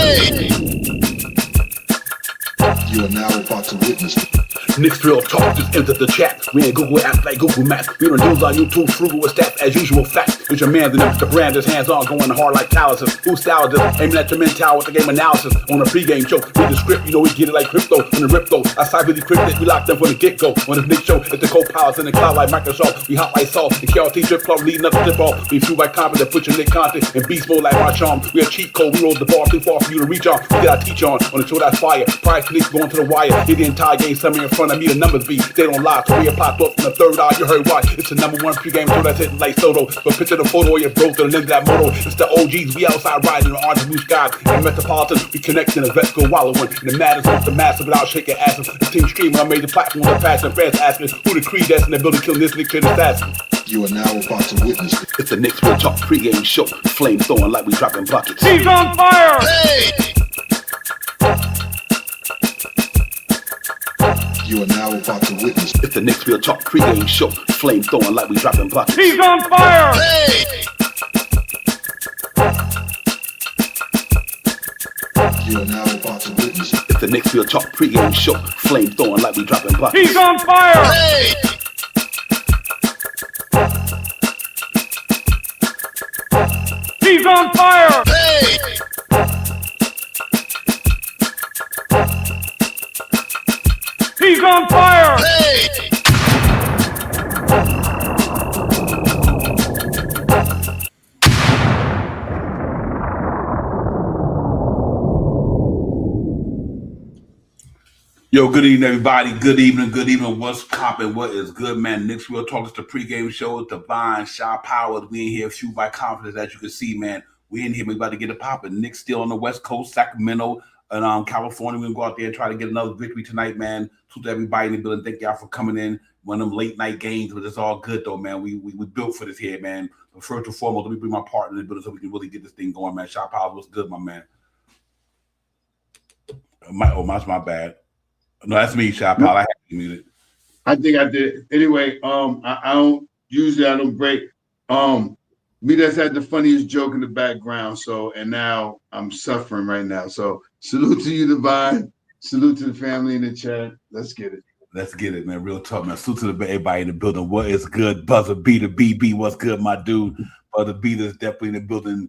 You are now about to witness Knicks Real Talk just entered the chat. We ain't Google apps like Google Maps. We don't use our YouTube frugal with stats as usual fact. It's your man, the brand is hands on, going hard like calluses. Who style just aiming at your mental with the game analysis. On a pregame show, read the script, you know we get it like crypto. On the rip though, I cyber decrypted, we locked them from the get go. On this Nick show, it's the co-pilots in the cloud like Microsoft. We hot like salt, the KRT drip club leading up the tip off. We flew by confidence, put your Nick content in beast mode like my charm. We a cheat code, we roll the bar too far for you to reach on. We get our teach on the show that's fire. Price Knicks going to the wire. Hit the entire game, somewhere in front of me, the numbers be. They don't lie, so we popped up from the third eye. You heard why? It's the #1 pregame show that's hitting like Soto. So picture the photo of your bros to the lens of that moto. It's the OGs, we outside riding the orange blue skies. In Metropolitan, we connect in the vets go wallowing. And the matters off the massive without shaking asses. The team streaming on major platforms of fashion. Fans asking who the creed that's in the building killing this Nick kid assassin. You are now about to witness it. It's the Knicks Real Talk pregame show. Flame throwing like we dropping buckets. He's on fire! Hey! You are now about to witness it. It's the Knicks Real Talk pregame show. Flame throwing like we dropping buckets. He's on fire! Hey! You are now about to witness it. It's the Knicks Real Talk pregame show. Flame throwing like we dropping buckets. He's on fire! Hey! He's on fire! Hey! He's on fire! Hey! Yo, good evening, everybody. Good evening, good evening. What's poppin'? What is good, man? Knicks Real Talk is the pregame show. Divine, Shy Powers. We in here fueled by confidence, as you can see, man. We in here, we about to get it poppin'. Knicks still on the West Coast, Sacramento, and California. We're gonna go out there and try to get another victory tonight, man. To everybody in the building, thank y'all for coming in. One of them late night games, but it's all good though, man. We built for this here, man. But first and foremost, let me bring my partner in the building so we can really get this thing going, man. Shy Powers, what's good, my man? That's my bad. No, that's me, Shy Powers. I have to mute it. I think I did. Anyway, I don't break. Me that's had the funniest joke in the background. So, and now I'm suffering right now. So salute to you, Divine. Salute to the family in the chat. Let's get it. Let's get it, man. Real talk, man. Salute to everybody in the building. What is good? Buzzer B to BB. What's good, my dude? Buzzer B is definitely in the building.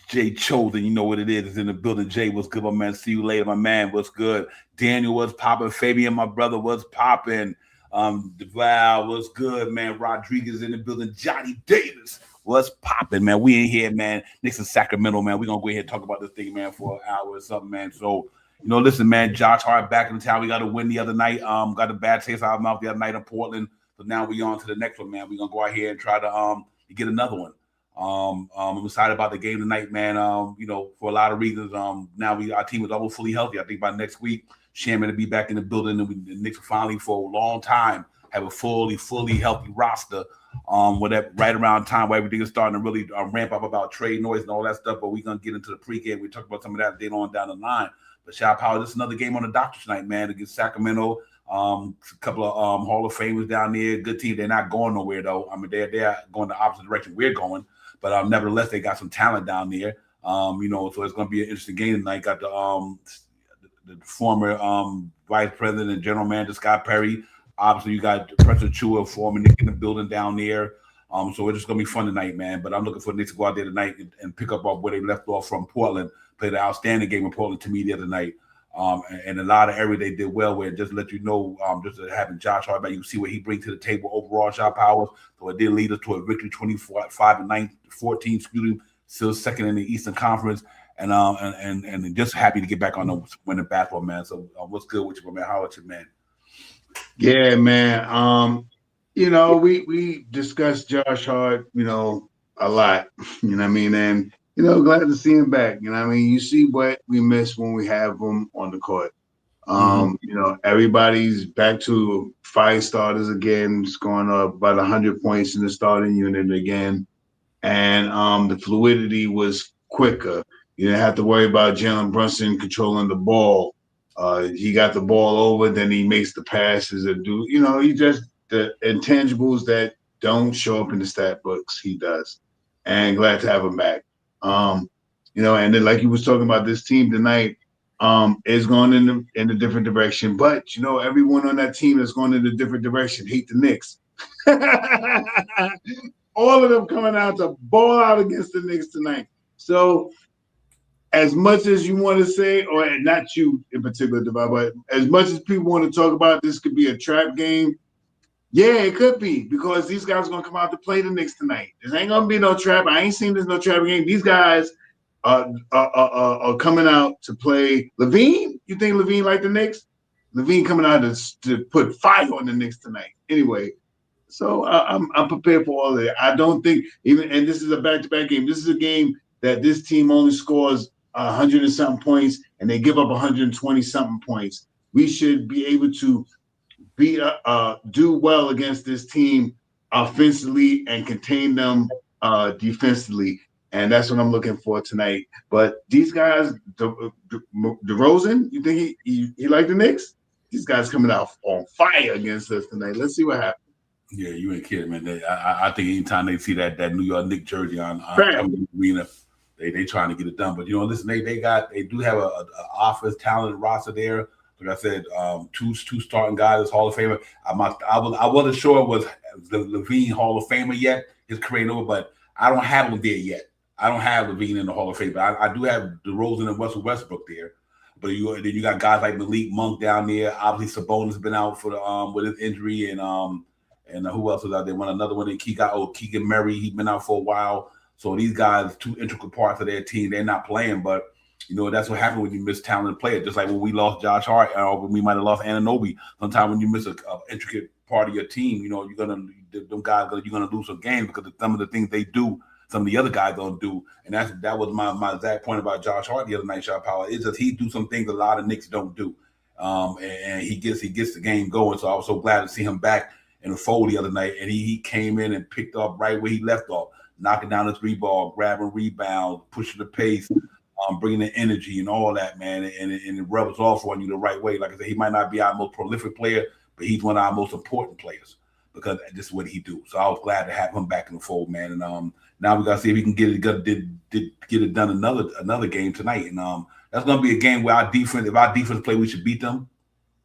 Jay Chosen, you know what it is in the building. Jay, what's good, my man? See you later, my man. What's good? Daniel, what's popping? Fabian, my brother, what's popping? DeVal, what's good, man? Rodriguez in the building. Johnny Davis, what's popping, man? We in here, man. Knicks in Sacramento, man. We're gonna go ahead and talk about this thing, man, for an hour or something, man. So, you know, listen, man, Josh Hart back in town. We got a win the other night. Got a bad taste out of our mouth the other night in Portland. So now we on to the next one, man. We're gonna go out here and try to get another one. I'm excited about the game tonight, man. You know, for a lot of reasons. Now our team is almost fully healthy. I think by next week, Shannon will be back in the building, and the Knicks will finally, for a long time, have a fully healthy roster. Right around time where everything is starting to really ramp up about trade noise and all that stuff. But we're gonna get into the pregame. We talk about some of that later on down the line. But Shy Power, this is another game on the doctor tonight, man, against Sacramento. A couple of Hall of Famers down there. Good team. They're not going nowhere though. I mean, they're going the opposite direction we're going. But nevertheless, they got some talent down there. You know, so it's going to be an interesting game tonight. Got the former vice president and general manager Scott Perry. Obviously, you got President Chua, former Nick in the building down there. So it's just going to be fun tonight, man. But I'm looking for the Knicks to go out there tonight and pick up where they left off from Portland. Played an outstanding game in Portland to me the other night. And a lot of areas they did well with. Just to let you know, just having Josh Hart back, you can see what he brings to the table overall, Shot Powers. So it did lead us to a victory 25-14, still second in the Eastern Conference. And just happy to get back on the winning basketball, man. So what's good with you, man? How about you, man? Yeah, man. You know, we discussed Josh Hart, you know, a lot. You know what I mean? And you know, glad to see him back. You know what I mean? You see what we miss when we have him on the court. You know, everybody's back to 5 starters again, scoring up about 100 points in the starting unit again. And the fluidity was quicker. You didn't have to worry about Jalen Brunson controlling the ball. He got the ball over, then he makes the passes and you know, he just the intangibles that don't show up in the stat books, he does. And glad to have him back. And then like you was talking about this team tonight, is going in a different direction. But everyone on that team that's going in a different direction hate the Knicks. All of them coming out to ball out against the Knicks tonight. So as much as you want to say, or not you in particular, Devon, but as much as people want to talk about this could be a trap game, yeah, it could be, because these guys are going to come out to play the Knicks tonight. There ain't going to be no trap. I ain't seen there's no trap game. These guys are coming out to play. Levine, you think Levine like the Knicks? Levine coming out to put fire on the Knicks tonight. Anyway, so I'm prepared for all of that. I don't think and this is a back-to-back game. This is a game that this team only scores 100 and something points, and they give up 120 something points. We should be able to do well against this team offensively and contain them defensively, and that's what I'm looking for tonight. But these guys, DeRozan, you think he like the Knicks? These guys coming out on fire against us tonight. Let's see what happens. Yeah, you ain't kidding, man. I think anytime they see that New York Knicks jersey on the arena, they trying to get it done. But listen, they do have a offense talented roster there. Like I said, two starting guys, Hall of Famer. I wasn't sure it was the Levine Hall of Famer yet. His career over, but I don't have him there yet. I don't have Levine in the Hall of Fame, but I do have DeRozan and Russell Westbrook there. But then you got guys like Malik Monk down there. Obviously, Sabonis been out for the with his injury, and who else was out there? Another one. Keegan Murray. He's been out for a while. So these guys, two integral parts of their team, they're not playing, but. That's what happened when you miss talented players. Just like when we lost Josh Hart, or when we might have lost Anunoby. Sometimes when you miss an intricate part of your team, you're gonna lose some games because of some of the things they do, some of the other guys don't do. And that was my exact point about Josh Hart the other night, Shot Power. Is that he do some things a lot of Knicks don't do, and he gets the game going. So I was so glad to see him back in the fold the other night, and he came in and picked up right where he left off, knocking down the three ball, grabbing rebounds, pushing the pace. Bringing the energy and all that, man, and it rubs off on you the right way. Like I said, he might not be our most prolific player, but he's one of our most important players because this is what he do. So I was glad to have him back in the fold, man. And now we got to see if he can get it done another game tonight. And that's going to be a game where if our defense play, we should beat them.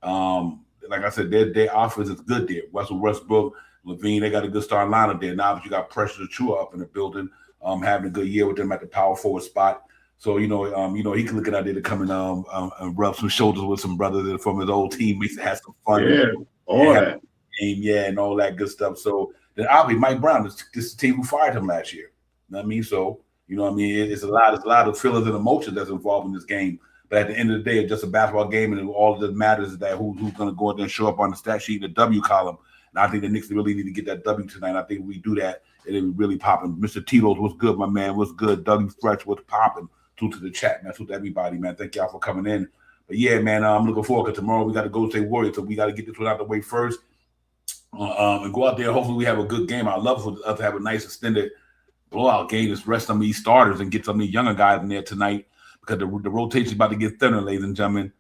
Like I said, their offense is good there. Russell Westbrook, Levine, they got a good starting lineup there. Now, but you got Precious Achiuwa up in the building, having a good year with them at the power forward spot. So he can look at out there to come and rub some shoulders with some brothers from his old teammates and have some fun. Yeah, all that game, and all that good stuff. So then obviously Mike Brown, this is the team who fired him last year. You know what I mean? So it's a lot of feelings and emotions that's involved in this game. But at the end of the day, it's just a basketball game, and all that matters is that who's going to go out there and show up on the stat sheet in the W column. And I think the Knicks really need to get that W tonight. I think we do that, and it really popping. Mr. Tito's was good, my man. Was good. W Fresh was popping. To the chat, man. To everybody, man. Thank y'all for coming in. But yeah, man, I'm looking forward because tomorrow we got to go State Warriors, so we got to get this one out the way first, and go out there. Hopefully, we have a good game. I'd love for us to have a nice extended blowout game. Just rest some of these starters and get some of these younger guys in there tonight because the rotation is about to get thinner, ladies and gentlemen.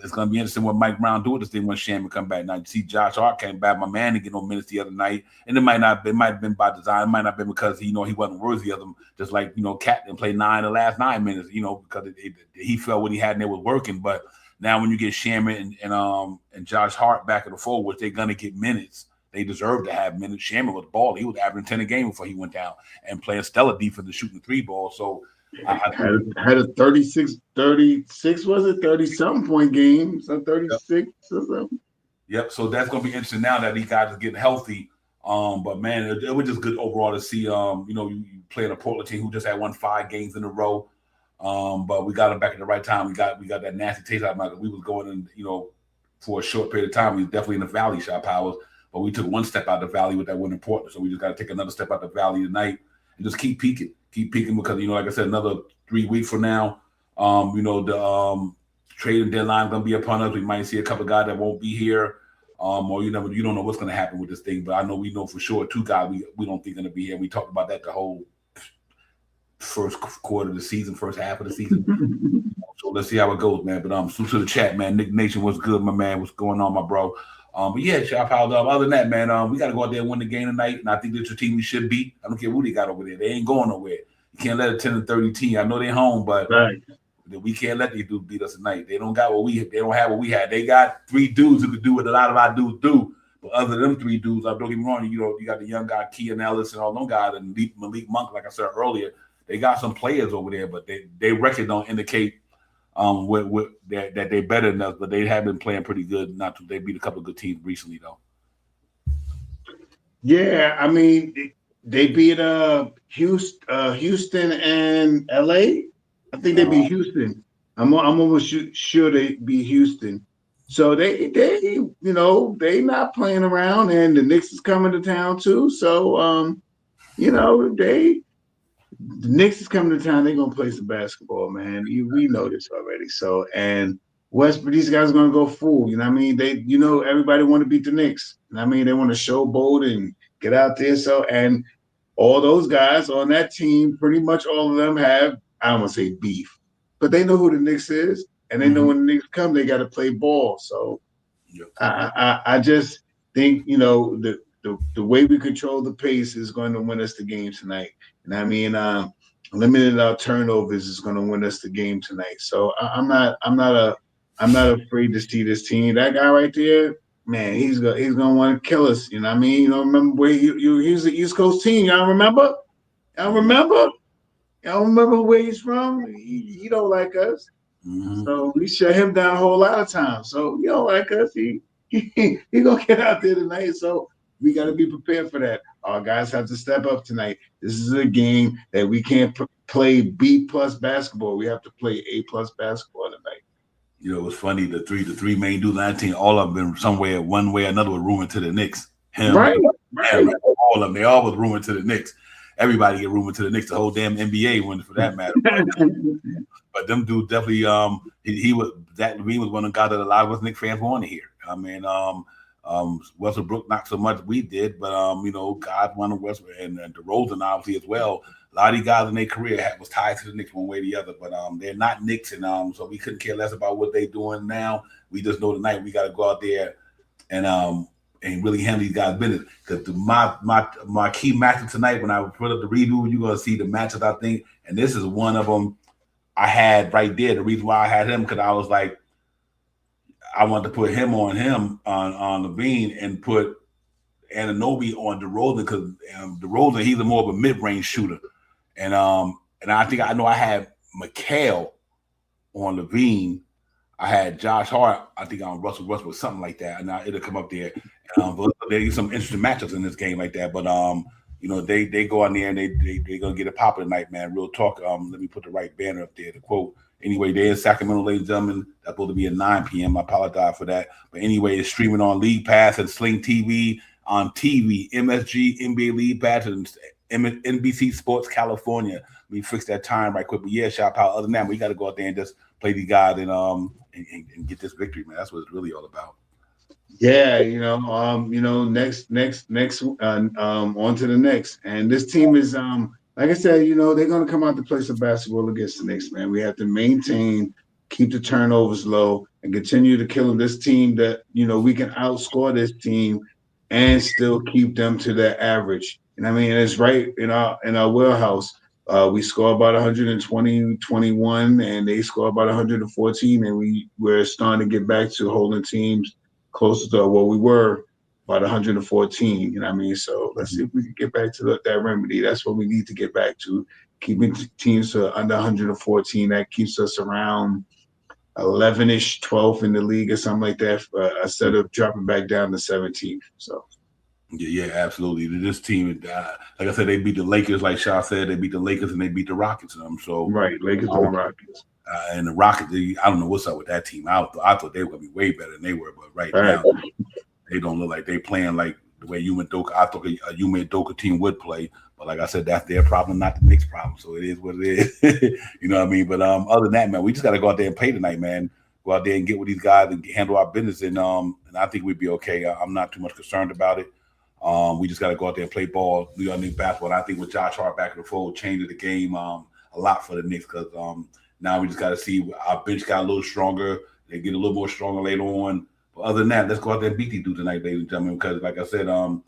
It's going to be interesting what Mike Brown do with this thing when Shamman come back. Now, you see Josh Hart came back, my man, to get no minutes the other night. And it might have been by design. It might not have been because, he wasn't worthy of them. Just like, Cat didn't play the last 9 minutes, because he felt what he had in there was working. But now when you get Shamman and Josh Hart back in the fold, which they're going to get minutes, they deserve to have minutes. Shamman was balling. He was averaging 10 a game before he went down and playing stellar defense and shooting the three ball. So, had a 36, was it? 30-something point game. So 36 or something. Yep. So that's going to be interesting now that these guys are getting healthy. But, man, it was just good overall to see, you playing a Portland team who just had won 5 games in a row. But we got them back at the right time. We got that nasty taste out of it. We was going in, for a short period of time. We was definitely in the valley, Shot Powers. But we took one step out of the valley with that win in Portland. So we just got to take another step out of the valley tonight and just keep peaking. Keep peaking because, like I said, another 3 weeks from now, the trading deadline is going to be upon us. We might see a couple of guys that won't be here, or you don't know what's going to happen with this thing. But we know for sure 2 guys we don't think going to be here. We talked about that the whole first quarter of the season, first half of the season. So let's see how it goes, man. But salute to the chat, man. Nick Nation, what's good, my man? What's going on, my bro? But yeah, Shop House. Other than that, man, we got to go out there and win the game tonight. And I think that's the team we should beat. I don't care who they got over there. They ain't going nowhere. You can't let a 10-30 team. I know they're home, but Right. we can't let these dudes beat us tonight. They don't have what we had. They got 3 dudes who could do what a lot of our dudes do. But other than them 3 dudes, don't get me wrong, you got the young guy, Kean Ellis, and all them guys, and Malik Monk, like I said earlier. They got some players over there, but they record don't indicate that they're better than us, but they have been playing pretty good. They beat a couple of good teams recently, though. Yeah, I mean, they beat Houston and LA. I think they beat Houston. I'm almost sure they beat Houston. So they not playing around, and the Knicks is coming to town too. So the Knicks is coming to town. They're gonna play some basketball, man. We know this already. So and these guys are gonna go full. You know what I mean? Everybody want to beat the Knicks. You know what I mean? They want to showboat and get out there. So and all those guys on that team, pretty much all of them have, I don't want to say beef, but they know who the Knicks is, and they know when the Knicks come, they got to play ball. So I just think the way we control the pace is going to win us the game tonight. And I mean, limiting our turnovers is going to win us the game tonight. So I'm not afraid to see this team. That guy right there, man, he's gonna want to kill us. You know what I mean? You don't remember where he was the East Coast team. Y'all remember? Y'all remember where he's from? He don't like us. So we shut him down a whole lot of times. So he don't like us. He gonna get out there tonight. So we got to be prepared for that. Our guys have to step up tonight. This is a game that we can't play B+ basketball. We have to play A+ basketball tonight. It was funny. The three main dudes on that team, all of them somewhere, one way or another, were rumored to the Knicks. Right. All of them, they all was rumored to the Knicks. Everybody get rumored to the Knicks. The whole damn NBA went for that matter. But them dudes definitely. Levine was one of the guys that a lot of us Knicks fans wanted to hear. I mean, Westbrook not so much we did, but God wanted Westbrook and DeRozan obviously as well. A lot of these guys in their career was tied to the Knicks one way or the other, but they're not Knicks, and so we couldn't care less about what they're doing now. We just know tonight we got to go out there and really handle these guys' business. Because my key matchup tonight, when I put up the review, you're gonna see the matchups I think, and this is one of them I had right there. The reason why I had him because I was like, I wanted to put him on Levine and put Anunoby on DeRozan because DeRozan, he's more of a mid-range shooter. And I think I had Mikal on Levine. I had Josh Hart, I think on Russell Westbrook, something like that. And it'll come up there. There's some interesting matchups in this game like that. But they go on there and they gonna get it popping tonight, man. Real talk. Let me put the right banner up there to quote. Anyway, they're in Sacramento, ladies and gentlemen. That's supposed to be at 9 p.m. I apologize for that. But anyway, it's streaming on League Pass and Sling TV, on TV, MSG, NBA League Pass, and NBC Sports California. Let me fix that time right quick. But yeah, shout out. Other than that, we got to go out there and just play these guys and get this victory, man. That's what it's really all about. Yeah, next on to the next. And this team is like I said, they're gonna come out to play some basketball against the Knicks, man. We have to maintain, keep the turnovers low, and continue to kill this team that we can outscore this team and still keep them to their average. And I mean, it's right in our wheelhouse. We score about 120, 21, and they score about 114, and we're starting to get back to holding teams closer to what we were, about 114. You know what I mean? So let's see if we can get back to that remedy. That's what we need to get back to, keeping teams to under 114. That keeps us around 11-ish, 12 in the league or something like that, instead of dropping back down to 17th. So. Yeah, absolutely. This team, like I said, they beat the Lakers. Like Shaw said, they beat the Lakers and they beat the Rockets. So right, Lakers and the Rockets. And the Rockets, I don't know what's up with that team. I thought they were going to be way better than they were, but right now they don't look like they playing like the way Yuma Doka. I thought a Yuma Doka team would play, but like I said, that's their problem, not the Knicks' problem. So it is what it is. You know what I mean? But other than that, man, we just got to go out there and play tonight, man. Go out there and get with these guys and handle our business, and I think we'd be okay. I'm not too much concerned about it. We just got to go out there and play ball. We got to need basketball. And I think with Josh Hart back in the fold, changed the game a lot for the Knicks because now we just got to see our bench got a little stronger. They get a little more stronger later on. But other than that, let's go out there and beat these dudes tonight, ladies and gentlemen, because like I said,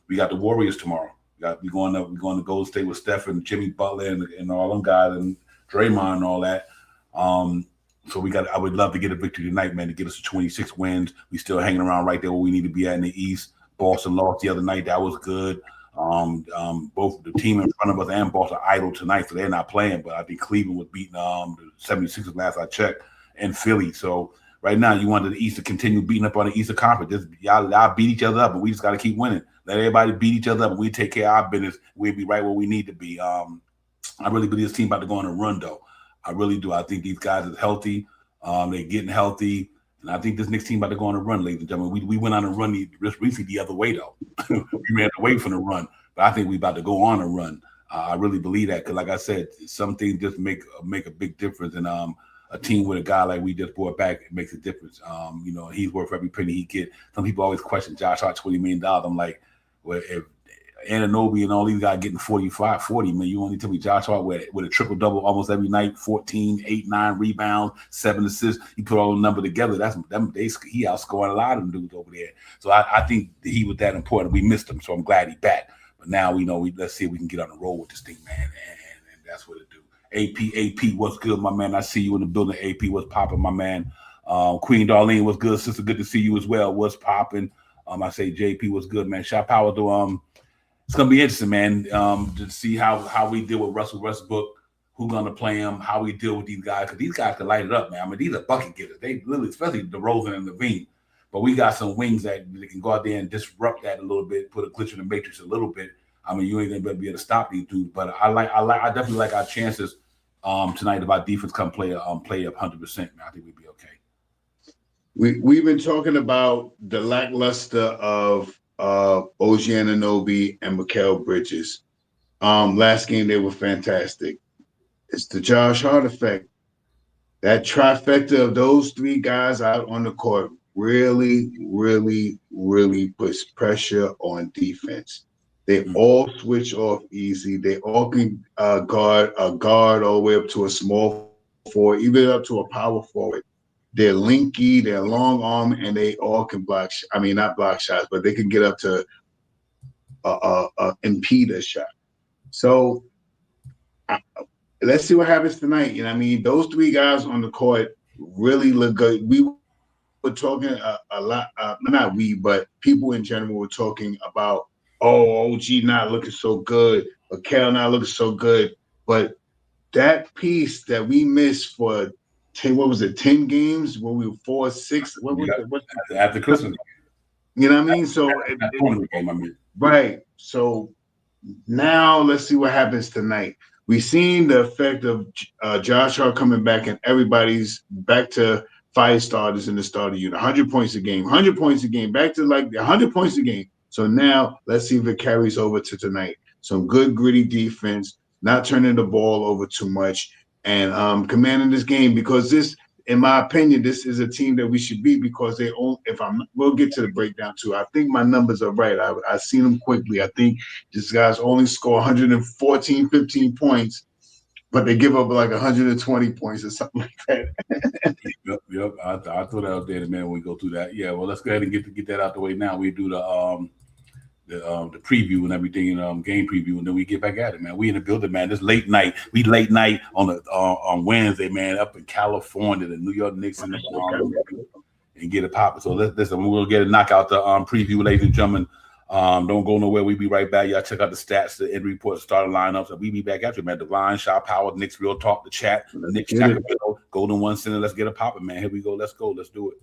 we got the Warriors tomorrow. We're going to Golden State with Steph and Jimmy Butler and all them guys and Draymond and all that. So I would love to get a victory tonight, man, to get us to 26 wins. We still hanging around right there where we need to be at in the East. Boston lost the other night. That was good. Both the team in front of us and Boston idle tonight, so they're not playing. But I think Cleveland was beating the 76ers last I checked, and Philly. So right now, you wanted the East to continue beating up on the Eastern Conference. Y'all beat each other up, but we just got to keep winning. Let everybody beat each other up, and we take care of our business. We'll be right where we need to be. I really believe this team about to go on a run, though. I really do. I think these guys are healthy. They're getting healthy. And I think this next team about to go on a run, ladies and gentlemen. We went on a run recently the other way, though. We ran away from the run. But I think we about to go on a run. I really believe that because, like I said, some things just make a big difference. And a team with a guy like we just brought back, it makes a difference. He's worth every penny he get. Some people always question Josh Hart, $20 million. I'm like, well, if Anunoby and all these guys getting 40, man, you only tell me Josh Hart with a triple-double almost every night, 14, 8, 9 rebounds, 7 assists. You put all the numbers together, he outscoring a lot of them dudes over there. So I think he was that important. We missed him, so I'm glad he's back. But now let's see if we can get on the road with this thing, man, and that's what it do. AP, what's good, my man? I see you in the building. AP, what's popping, my man? Queen Darlene, what's good, sister? Good to see you as well. What's popping? I say JP, what's good, man? Shout power to it's gonna be interesting, man, to see how we deal with Russell Westbrook, who's gonna play him, how we deal with these guys, because these guys can light it up, man. I mean, these are bucket getters. They literally, especially DeRozan and Levine. But we got some wings that can go out there and disrupt that a little bit, put a glitch in the matrix a little bit. I mean, you ain't gonna be able to stop these dudes. But I definitely like our chances tonight if our defense come play up 100%. Man, I think we'd be okay. We've been talking about the lackluster of OG Anunoby and Mikal Bridges. Last game they were fantastic. It's the Josh Hart effect. That trifecta of those three guys out on the court really, really, really puts pressure on defense. They all switch off easy. They all can guard all the way up to a small forward, even up to a power forward. They're linky, they're long arm, and they all can block. I mean, not block shots, but they can get up to impede a shot. So let's see what happens tonight. You know what I mean? Those three guys on the court really look good. We were talking a lot, not we, but people in general were talking about, OG not looking so good, Mikal not looking so good. But that piece that we missed for 10 games when we were 4-6? After Christmas. You know what I mean? So right. So now let's see what happens tonight. We've seen the effect of Josh Hart coming back, and everybody's back to fire starters in the starter unit. 100 points a game, back to like 100 points a game. So now let's see if it carries over to tonight. Some good gritty defense, not turning the ball over too much, and commanding this game, because this, in my opinion, this is a team that we should beat because they own. We'll get to the breakdown too. I think my numbers are right. I seen them quickly. I think these guys only score 114, 15 points, but they give up like 120 points or something like that. Yep. I throw that out there, man, when we go through that. Yeah, well, let's go ahead and get that out the way now. We do the preview and everything, and game preview, and then we get back at it, man. We in the building, man. This late night. We late night on Wednesday, man, up in California, the New York Knicks and get it popping. So listen, we're gonna get a knockout the preview, ladies and gentlemen. Don't go nowhere. We be right back. Y'all check out the stats, the end report, starting lineups, and we be back after, man. Divine, Shot Power, Knicks Real Talk, the chat, the Knicks Sacramento, Golden One Center. Let's get it popping, man. Here we go. Let's go. Let's do it.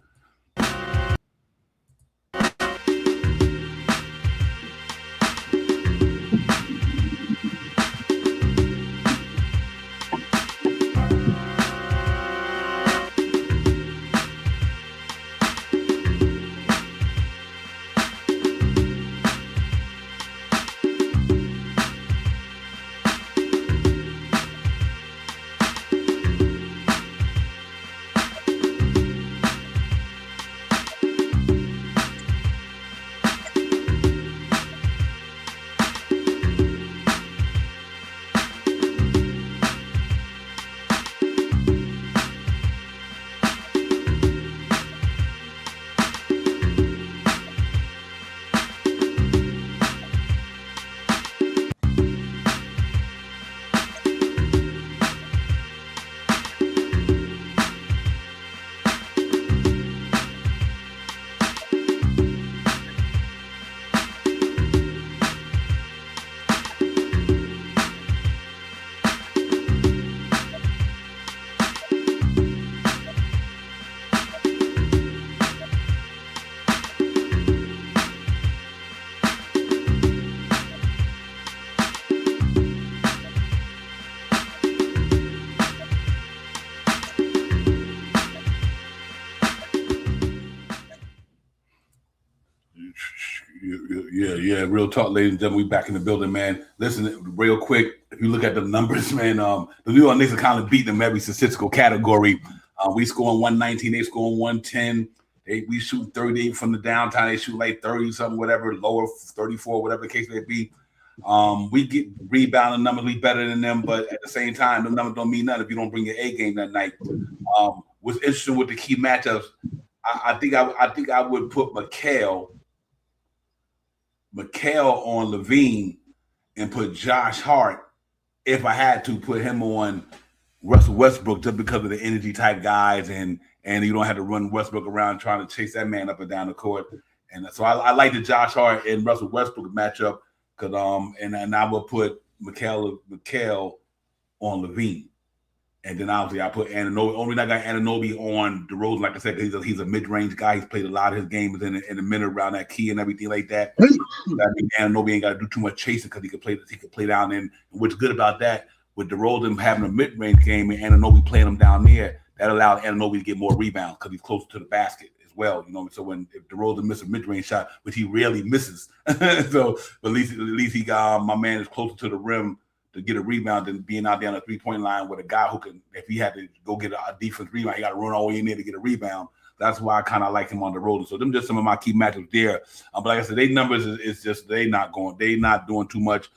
Yeah. Real talk, ladies and gentlemen. We back in the building, man. Listen, real quick. If you look at the numbers, man, the New York Knicks are kind of beating them every statistical category. We scoring 119, they scoring 110. We shoot 38 from the downtown. They shoot like 30 something, whatever, lower 34, whatever the case may be. We get rebounding numbers, we better than them, but at the same time, the numbers don't mean nothing if you don't bring your A game that night. What's interesting with the key matchups, I think I would put Mikal on Levine and put Josh Hart, if I had to put him on Russell Westbrook, just because of the energy type guys, and you don't have to run Westbrook around trying to chase that man up and down the court. And so I like the Josh Hart and Russell Westbrook matchup, because and I will put Mikal on Levine. And then obviously I put Anunoby. Only I got Anunoby on DeRozan, like I said, because he's a mid-range guy. He's played a lot of his games in the minute around that key and everything like that. I mean, Anunoby ain't got to do too much chasing because he could play down in. And what's good about that, with DeRozan having a mid-range game and Anunoby playing him down there, that allowed Anunoby to get more rebounds because he's closer to the basket as well. You know, so if DeRozan misses a mid-range shot, which he rarely misses, but at least he got my man is closer to the rim to get a rebound than being out there on the three-point line with a guy who can, if he had to go get a defense rebound, he got to run all the way in there to get a rebound. That's why I kind of like him on the road. So them just some of my key matchups there. But like I said, their numbers is just they not doing too much.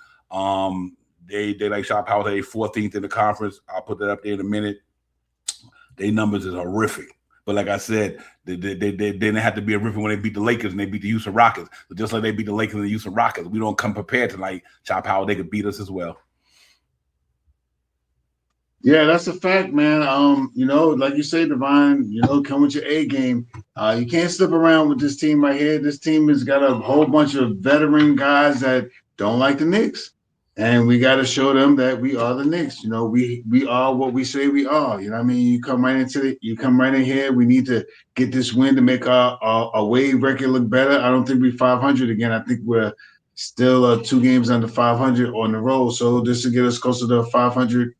They like Shot Power, they 14th in the conference. I'll put that up there in a minute. Their numbers is horrific. But like I said, they didn't have to be horrific when they beat the Lakers and they beat the Houston Rockets. But just like they beat the Lakers and the Houston Rockets, we don't come prepared to like Shot Power. They could beat us as well. Yeah, that's a fact, man. Like you say, Divine, come with your A game. You can't slip around with this team right here. This team has got a whole bunch of veteran guys that don't like the Knicks. And we got to show them that we are the Knicks. We are what we say we are. You know what I mean? You come right in here. We need to get this win to make our away record look better. I don't think we're 500 again. I think we're still 2 games under 500 on the road. So this will get us closer to 500.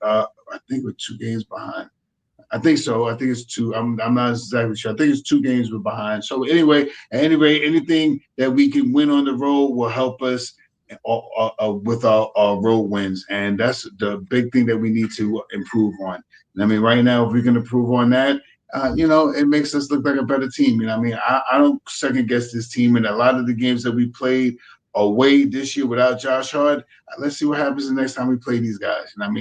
I think we're 2 games behind. I think so. I think it's 2. I'm not exactly sure. I think it's 2 games we're behind. So anyway, anything that we can win on the road will help us with our road wins. And that's the big thing that we need to improve on. I mean, right now, if we can improve on that, it makes us look like a better team. I don't second guess this team. And a lot of the games that we played away this year without Josh Hart, let's see what happens the next time we play these guys. And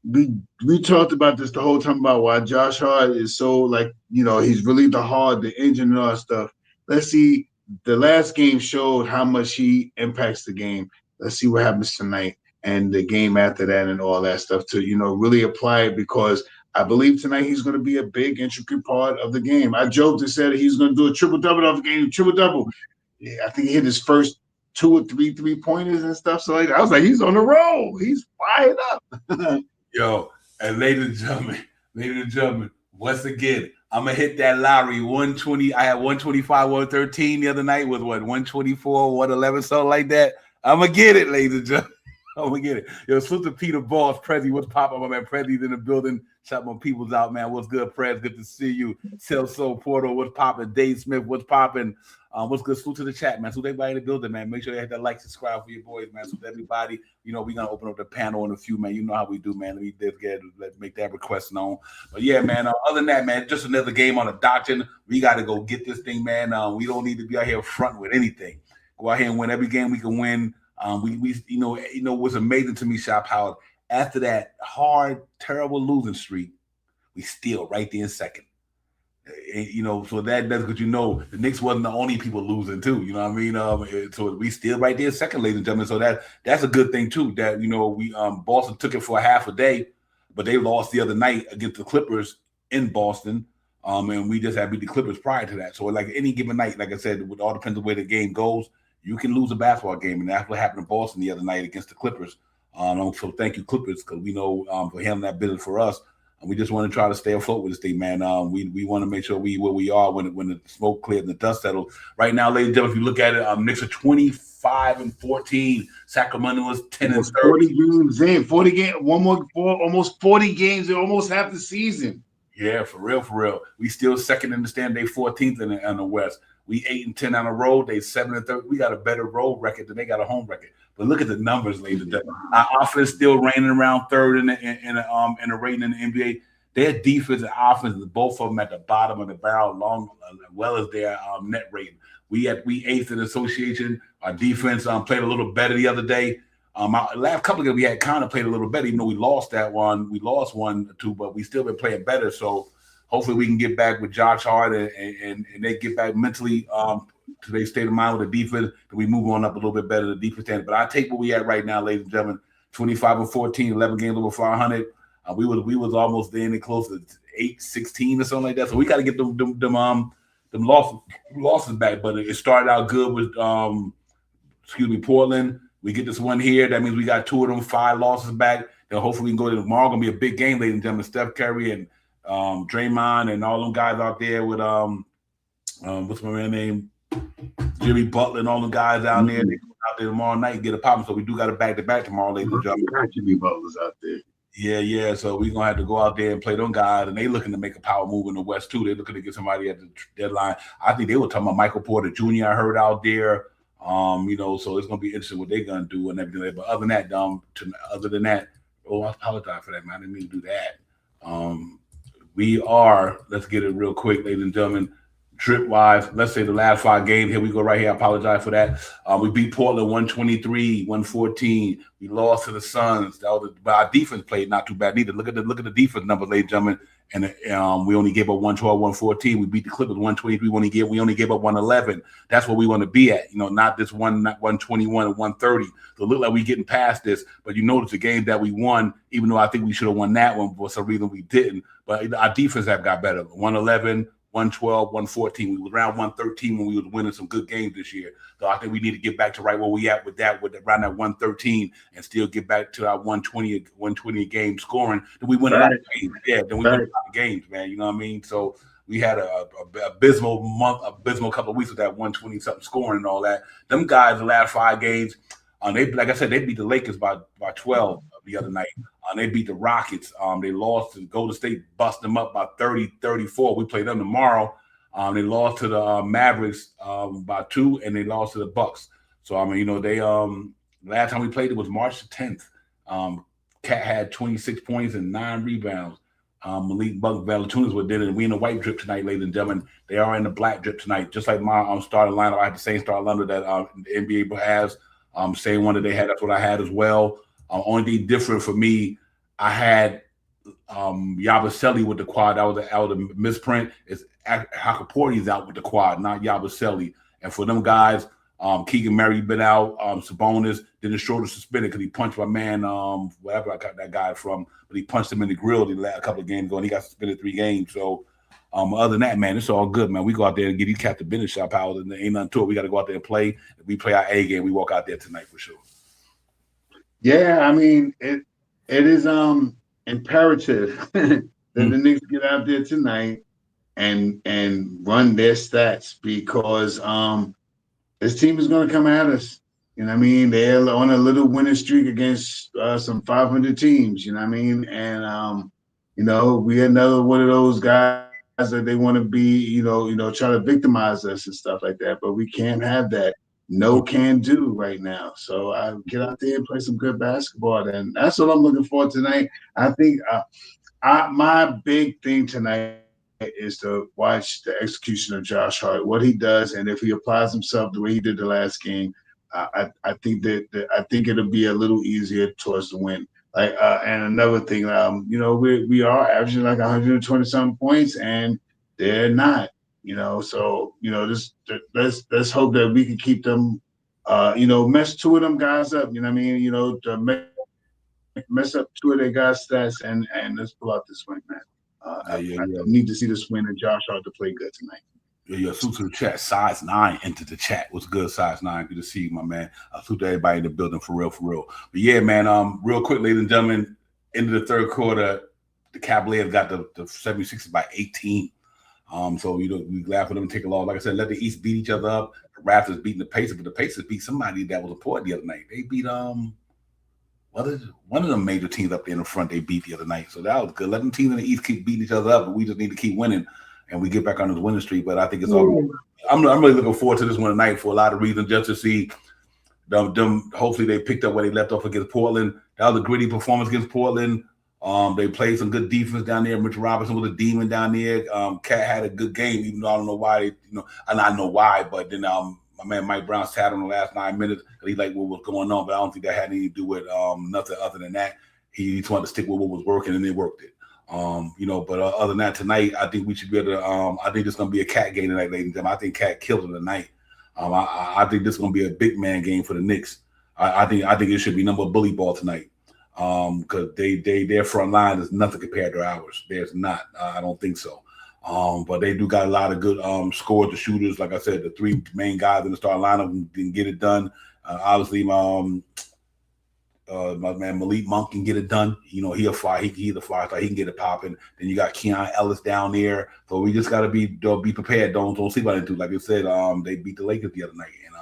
we talked about this the whole time about why Josh Hart is so he's really the engine and all that stuff. Let's see. The last game showed how much he impacts the game. Let's see what happens tonight and the game after that and all that stuff to, really apply it, because I believe tonight he's going to be a big, intricate part of the game. I joked and said he's going to do a triple-double off the game, triple-double. Yeah, I think he hit his first 2 or 3 3-pointers and stuff. So I was like, he's on the roll. He's fired up. Yo, and ladies and gentlemen, once again, I'm going to hit that lottery 120. I had 125, 113 the other night with 124, 111, something like that. I'm going to get it, ladies and gentlemen. I'm going to get it. Yo, Sister Peter Boss, Prezi, what's popping? My man Prezi's in the building. Shout my peoples out, man. What's good, Prez? Good to see you. Celso Porto, what's popping? Dave Smith, what's popping? What's good? Salute to the chat, man. So everybody in the building, man. Make sure they hit that like, subscribe for your boys, man. So everybody, we're gonna open up the panel in a few, man. You know how we do, man. Let's make that request known. But yeah, man. Other than that, man, just another game on the doctrine. We got to go get this thing, man. We don't need to be out here front with anything. Go out here and win every game we can win. What's amazing to me, Shop Howard, after that hard, terrible losing streak, we still right there in second. So that's because the Knicks wasn't the only people losing too. You know what I mean? So we still right there second, ladies and gentlemen. So that's a good thing too. That we Boston took it for a half a day, but they lost the other night against the Clippers in Boston. And we just had beat the Clippers prior to that. So like any given night, like I said, it all depends on the way the game goes. You can lose a basketball game, and that's what happened in Boston the other night against the Clippers. So thank you, Clippers, because we know for handling that business for us. And we just want to try to stay afloat with this thing, man. We want to make sure where we are when the smoke clears and the dust settles. Right now, ladies and gentlemen, if you look at it, Knicks are 25-14. Sacramento is 10-30. 40 games in, 40 games, almost 40 games in almost half the season. Yeah, for real, for real. We still second in the stand. They 14th in the West. We 8-10 on the road. They 7-3. We got a better road record than they got a home record. But look at the numbers, ladies and gentlemen. Our offense still reigning around third in the rating in the NBA. Their defense and offense, both of them at the bottom of the barrel, as well as their net rating. We eighth in the association. Our defense played a little better the other day. Our last couple of games we had kind of played a little better, even though we lost that one. We lost 1-2, but we still been playing better. So hopefully we can get back with Josh Hart and they get back mentally to their state of mind with the defense. That we move on up a little bit better the defense standard. But I take what we at right now, ladies and gentlemen. 25-14, 11 games over 500. We was almost there and close to 8-16 or something like that. So we got to get them losses back. But it started out good with Portland. We get this one here. That means we got 2 of them 5 losses back. Then hopefully we can go to tomorrow. Gonna be a big game, ladies and gentlemen. Steph Curry and Draymond and all them guys out there with what's my man's name? Jimmy Butler and all them guys out there. They go out there tomorrow night and get a pop. So we do got a back-to-back tomorrow, ladies and gentlemen. Jimmy Butler's out there. Yeah. So we're gonna have to go out there and play them guys, and they looking to make a power move in the West too. They're looking to get somebody at the deadline. I think they were talking about Michael Porter Jr. I heard out there. So it's gonna be interesting what they're gonna do and everything. But other than that, I apologize for that, man. I didn't mean to do that. Let's get it real quick, ladies and gentlemen. Trip wise, let's say the last 5 games. Here we go right here. I apologize for that. We beat Portland 123-114. We lost to the Suns. But our defense played not too bad neither. Look at the defense numbers, ladies and gentlemen. And we only gave up 112-114. We beat the Clippers 123. We only gave up 111. That's what we want to be at. Not this not 121 and 130. So it look like we getting past this. But you notice the game that we won, even though I think we should have won that one for some reason we didn't. But our defense have got better. 111. 112, 114. We were around 113 when we were winning some good games this year. So I think we need to get back to right where we at with around that 113 and still get back to our 120 game scoring. Then we win a lot of games. Yeah, then we win a lot of games, man. You know what I mean? So we had a abysmal couple of weeks with that 120 something scoring and all that. Them guys, the last 5 games, like I said, they beat the Lakers by 12 the other night. They beat the Rockets. They lost to Golden State, bust them up by 30-34. We play them tomorrow. They lost to the Mavericks by 2, and they lost to the Bucks. So they last time we played it was March 10th. Cat had 26 points and 9 rebounds. Malik Valanciunas was there, and we in the white drip tonight, ladies and gentlemen. They are in the black drip tonight, just like my starting lineup. I had the same starting lineup that the NBA has. Same one that they had. That's what I had as well. Only thing different for me, I had Yabusele with the quad. That was a misprint. It's Hakaporti's out with the quad, not Yabusele. And for them guys, Keegan Murray been out. Sabonis didn't shoulder suspended because he punched my man, wherever I got that guy from, but he punched him in the grill a couple of games ago, and he got suspended 3 games. So other than that, man, it's all good, man. We go out there and get these Captain Business shop out, and there ain't nothing to it. We got to go out there and play. If we play our A game, we walk out there tonight for sure. Yeah, it is imperative that the Knicks get out there tonight and run their stats, because this team is going to come at us. They're on a little winning streak against some 500 teams. And we're another one of those guys that they want to be, try to victimize us and stuff like that. But we can't have that. No can do right now. So I get out there and play some good basketball, and that's what I'm looking for tonight. I think my big thing tonight is to watch the execution of Josh Hart, what he does, and if he applies himself the way he did the last game, I think I think it'll be a little easier towards the win. And another thing, we are averaging like 120 something points, and they're not. So let's hope that we can keep them, mess 2 of them guys up. To mess up 2 of their guys' stats, and let's pull out this win, man. I need to see this win and Josh Hart to play good tonight. Yeah, salute to the chat. Size 9 entered the chat. What's good, Size 9? Good to see you, my man. Salute to everybody in the building for real. But yeah, man. Real quick, ladies and gentlemen, into the third quarter, the Cavaliers got the 76ers by 18. So we glad for them to take a loss. Like I said, let the East beat each other up. The Raptors beating the Pacers, but the Pacers beat somebody that was important the other night. They beat one of the major teams up there in the front they beat the other night. So that was good. Let them teams in the East keep beating each other up, and we just need to keep winning and we get back on this winning streak. But I think it's all. I'm really looking forward to this one tonight for a lot of reasons, just to see them. Hopefully they picked up where they left off against Portland. That was a gritty performance against Portland. They played some good defense down there. Mitch Robinson was a demon down there. Cat had a good game, even though I don't know why. And I know why, but then my man Mike Brown sat on the last 9 minutes. He like what was going on, but I don't think that had anything to do with nothing other than that. He just wanted to stick with what was working, and they worked it. But other than that, tonight I think we should be able to. I think it's going to be a Cat game tonight, ladies and gentlemen. I think Cat killed it tonight. I think this is going to be a big man game for the Knicks. I think it should be number bully ball tonight. Because their front line is nothing compared to ours. There's not. I don't think so. But they do got a lot of good scorers, the shooters. Like I said, the three main guys in the starting lineup can get it done. Obviously, my man Malik Monk can get it done. He's a fire. He's a fire star. He can get it popping. Then you got Keon Ellis down there. So we just gotta be prepared. Don't sleep on it too. Like I said, they beat the Lakers the other night, and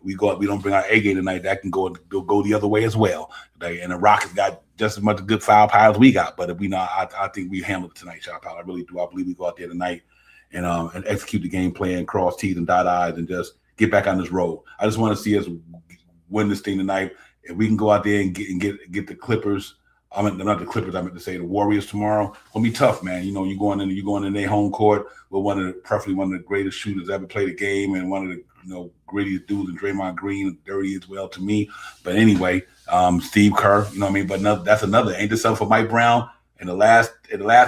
we don't bring our A game tonight. That can go the other way as well. And the Rockets got just as much good firepower as we got. But if we not, I think we handled it tonight, Shot Pal. I really do. I believe we go out there tonight and execute the game plan, cross T's and dot I's, and just get back on this road. I just want to see us win this thing tonight. If we can go out there and get the Clippers. I mean, not the Clippers. I meant to say the Warriors tomorrow. It'll be tough, man. You're going in their home court with preferably one of the greatest shooters ever played the game, and one of the grittiest dudes, and Draymond Green, dirty as well to me. But anyway, Steve Kerr, you know what I mean? But that's another. Ain't this something for Mike Brown? In the last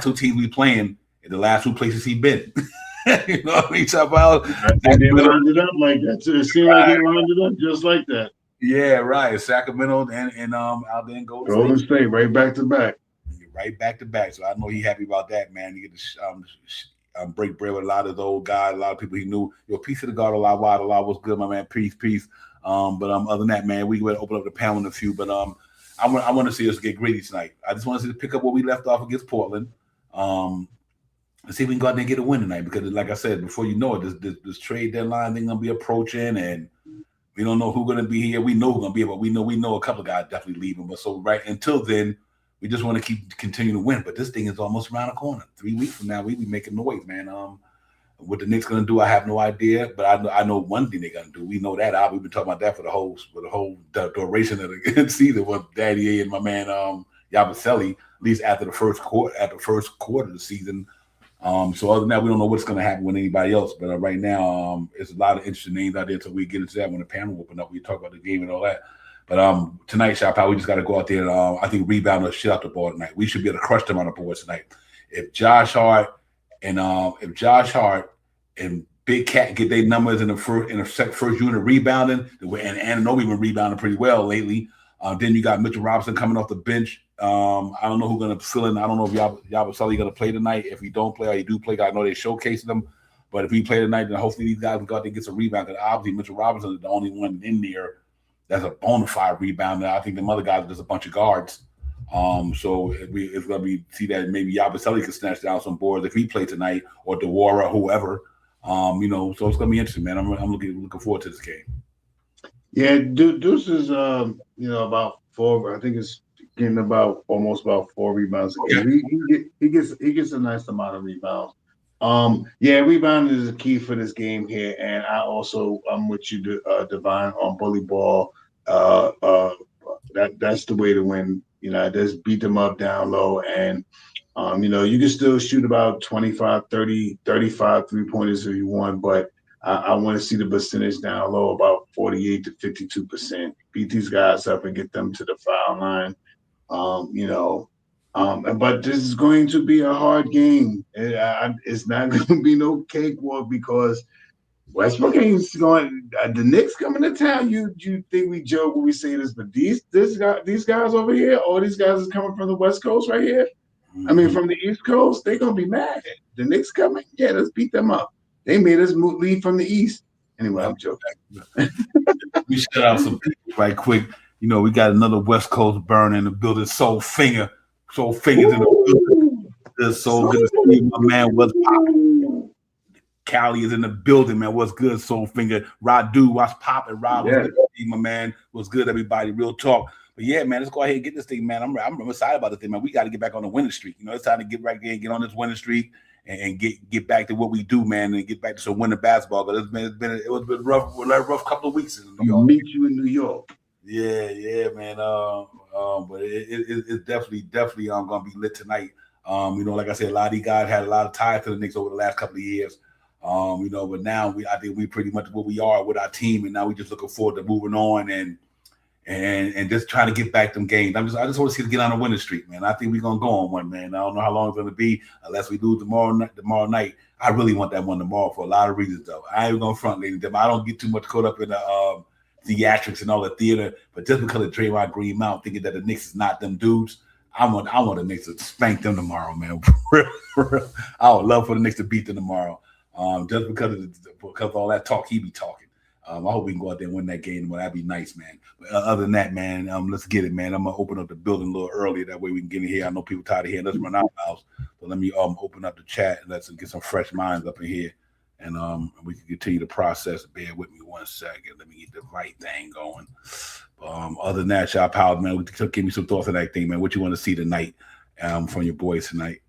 two teams we playing, in the last two places he been. You know what I mean? They lined it up like that. So it seemed like they lined it up just like that. Yeah, right. Sacramento and out there in Golden State, right back to back. Right back to back. So I know he's happy about that, man. He get to break bread with a lot of those guys, a lot of people he knew. Peace to the God, a lot was good, my man. Peace. But other than that, man, we going to open up the panel in a few. But I want to see us get gritty tonight. I just want to see us pick up what we left off against Portland. And see if we can go out there and get a win tonight. Because like I said, before you know it, this trade deadline thing gonna be approaching, and we don't know who's gonna be here. We know who's gonna be here, but we know a couple of guys definitely leaving. But so right until then, we just want to continue to win. But this thing is almost around the corner. 3 weeks from now, we be making noise, man. What the Knicks gonna do, I have no idea. But I know one thing they're gonna do. We know that. We've been talking about that for the whole duration of the season with Daddy A and my man Yabusele, at least after the first quarter of the season. So other than that, we don't know what's going to happen with anybody else. But right now, it's a lot of interesting names out there until we get into that when the panel open up. We talk about the game and all that. But tonight, Shop Pal, we just got to go out there and I think rebound the shit out the ball tonight. We should be able to crush them on the board tonight. If Josh Hart and Big Cat get their numbers in the first unit rebounding, and Anunoby been rebounding pretty well lately. Then you got Mitchell Robinson coming off the bench. I don't know who's going to fill in. I don't know if Yabusele going to play tonight. If he don't play or he do play, I know they showcasing him. But if he play tonight, then hopefully these guys will go out there and get some rebound. Because obviously Mitchell Robinson is the only one in there that's a bona fide rebounder. I think the other guys are just a bunch of guards. So it's going to be see that maybe Yabusele can snatch down some boards if he play tonight, or Dewara, whoever. So it's going to be interesting, man. I'm looking forward to this game. Yeah, Deuce is about 4. I think it's getting almost about 4 rebounds a game. He gets a nice amount of rebounds. Rebounding is a key for this game here, and I'm with you, Divine, on bully ball. That's the way to win. Just beat them up down low, and you can still shoot about 25, 30, 35 3-pointers if you want, but I want to see the percentage down low, about 48 to 52%. Beat these guys up and get them to the foul line. But this is going to be a hard game. It's not going to be no cakewalk because Westbrook ain't going. The Knicks coming to town. You think we joke when we say this, but these guys over here, all these guys is coming from the West Coast right here. I mean, from the East Coast, they're gonna be mad. The Knicks coming, yeah, let's beat them up. They made us leave from the East. Anyway, I'm joking. We shout out some people right quick. We got another West Coast burn in the building. Soul Fingers in the building. It's so good to see my man. What's popping? Cali is in the building, man. What's good, Soul Finger? Radu, what's popping? Rob, my man. What's good, everybody? Real talk. But yeah, man, let's go ahead and get this thing, man. I'm excited about this thing, man. We got to get back on the winning streak. It's time to get right there and get on this winning streak and get back to what we do, man, and get back to some winning basketball. But it was a rough couple of weeks in New York. I'll meet you in New York. Yeah, man. But it's definitely gonna be lit tonight. Like I said, a lot of these guys had a lot of ties to the Knicks over the last couple of years. But now I think we pretty much what we are with our team, and now we just looking forward to moving on and just trying to get back them games. I just want to see us get on a winning streak, man. I think we're gonna go on one, man. I don't know how long it's gonna be unless we lose tomorrow night. I really want that one tomorrow for a lot of reasons, though. I ain't even gonna front, ladies and gentlemen. I don't get too much caught up in the theatrics and all the theater, but just because of Draymond Green Mount thinking that the Knicks is not them dudes, I want the Knicks to spank them tomorrow, man. I would love for the Knicks to beat them tomorrow. Just because of all that talk he be talking. I hope we can go out there and win that game. Well, that'd be nice, man. But other than that, man, let's get it, man. I'm gonna open up the building a little earlier. That way we can get in here. I know people tired of hearing us run out house. So let me open up the chat and let's get some fresh minds up in here. And we can continue the process. Bear with me 1 second. Let me get the right thing going. Other than that, y'all pals, man, give me some thoughts on that thing, man. What you want to see tonight from your boys tonight?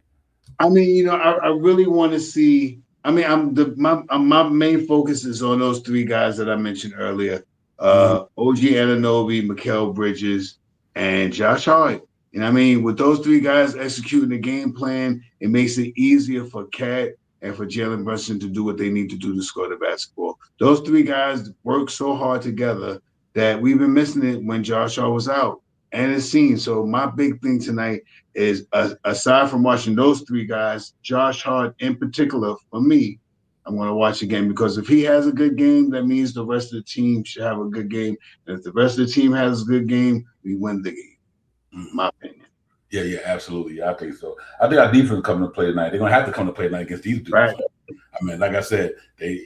I mean, I really want to see. I mean, my main focus is on those three guys that I mentioned earlier: OG Anunoby, Mikal Bridges, and Josh Hart. And I mean, with those three guys executing the game plan, it makes it easier for Cat and for Jalen Brunson to do what they need to do to score the basketball. Those three guys work so hard together that we've been missing it when Josh Hart was out. And it's seen. So my big thing tonight is, aside from watching those three guys, Josh Hart in particular, for me, I'm going to watch the game, because if he has a good game, that means the rest of the team should have a good game. And if the rest of the team has a good game, we win the game. My opinion. Yeah, absolutely. I think so. I think our defense coming to play tonight. They're gonna have to come to play tonight against these dudes. Right. I mean, like I said, they,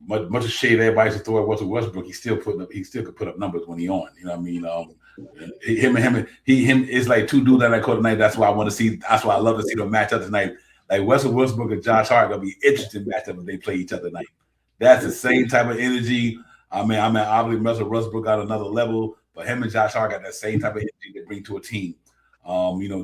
much of shade everybody used to throw at Russell Westbrook, he still could put up numbers when he on. You know what I mean? Him it's like two dudes that I caught tonight. That's why I want to see. That's why I love to see them match up tonight. Like Russell Westbrook and Josh Hart gonna be interesting matchup if they play each other tonight. That's the same type of energy. I mean, obviously Russell Westbrook got another level, but him and Josh Hart got that same type of energy they bring to a team.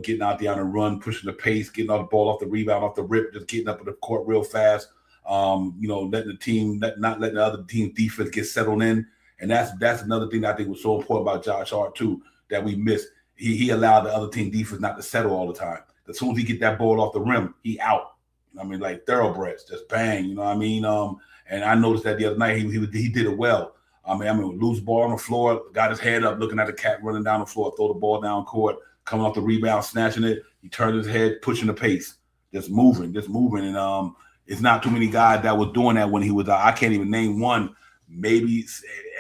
Getting out there on a run, pushing the pace, getting off the ball off the rebound, off the rip, just getting up in the court real fast. Letting the team, not letting the other team's defense get settled in. And that's another thing that I think was so important about Josh Hart too, that we missed. He allowed the other team defense not to settle all the time. As soon as he get that ball off the rim, he out. I mean, like thoroughbreds, just bang. You know what I mean? And I noticed that the other night he did it well. I mean, loose ball on the floor, got his head up, looking at the cat running down the floor, throw the ball down court, coming off the rebound, snatching it. He turned his head, pushing the pace, just moving. And it's not too many guys that was doing that when he was out. I can't even name one. Maybe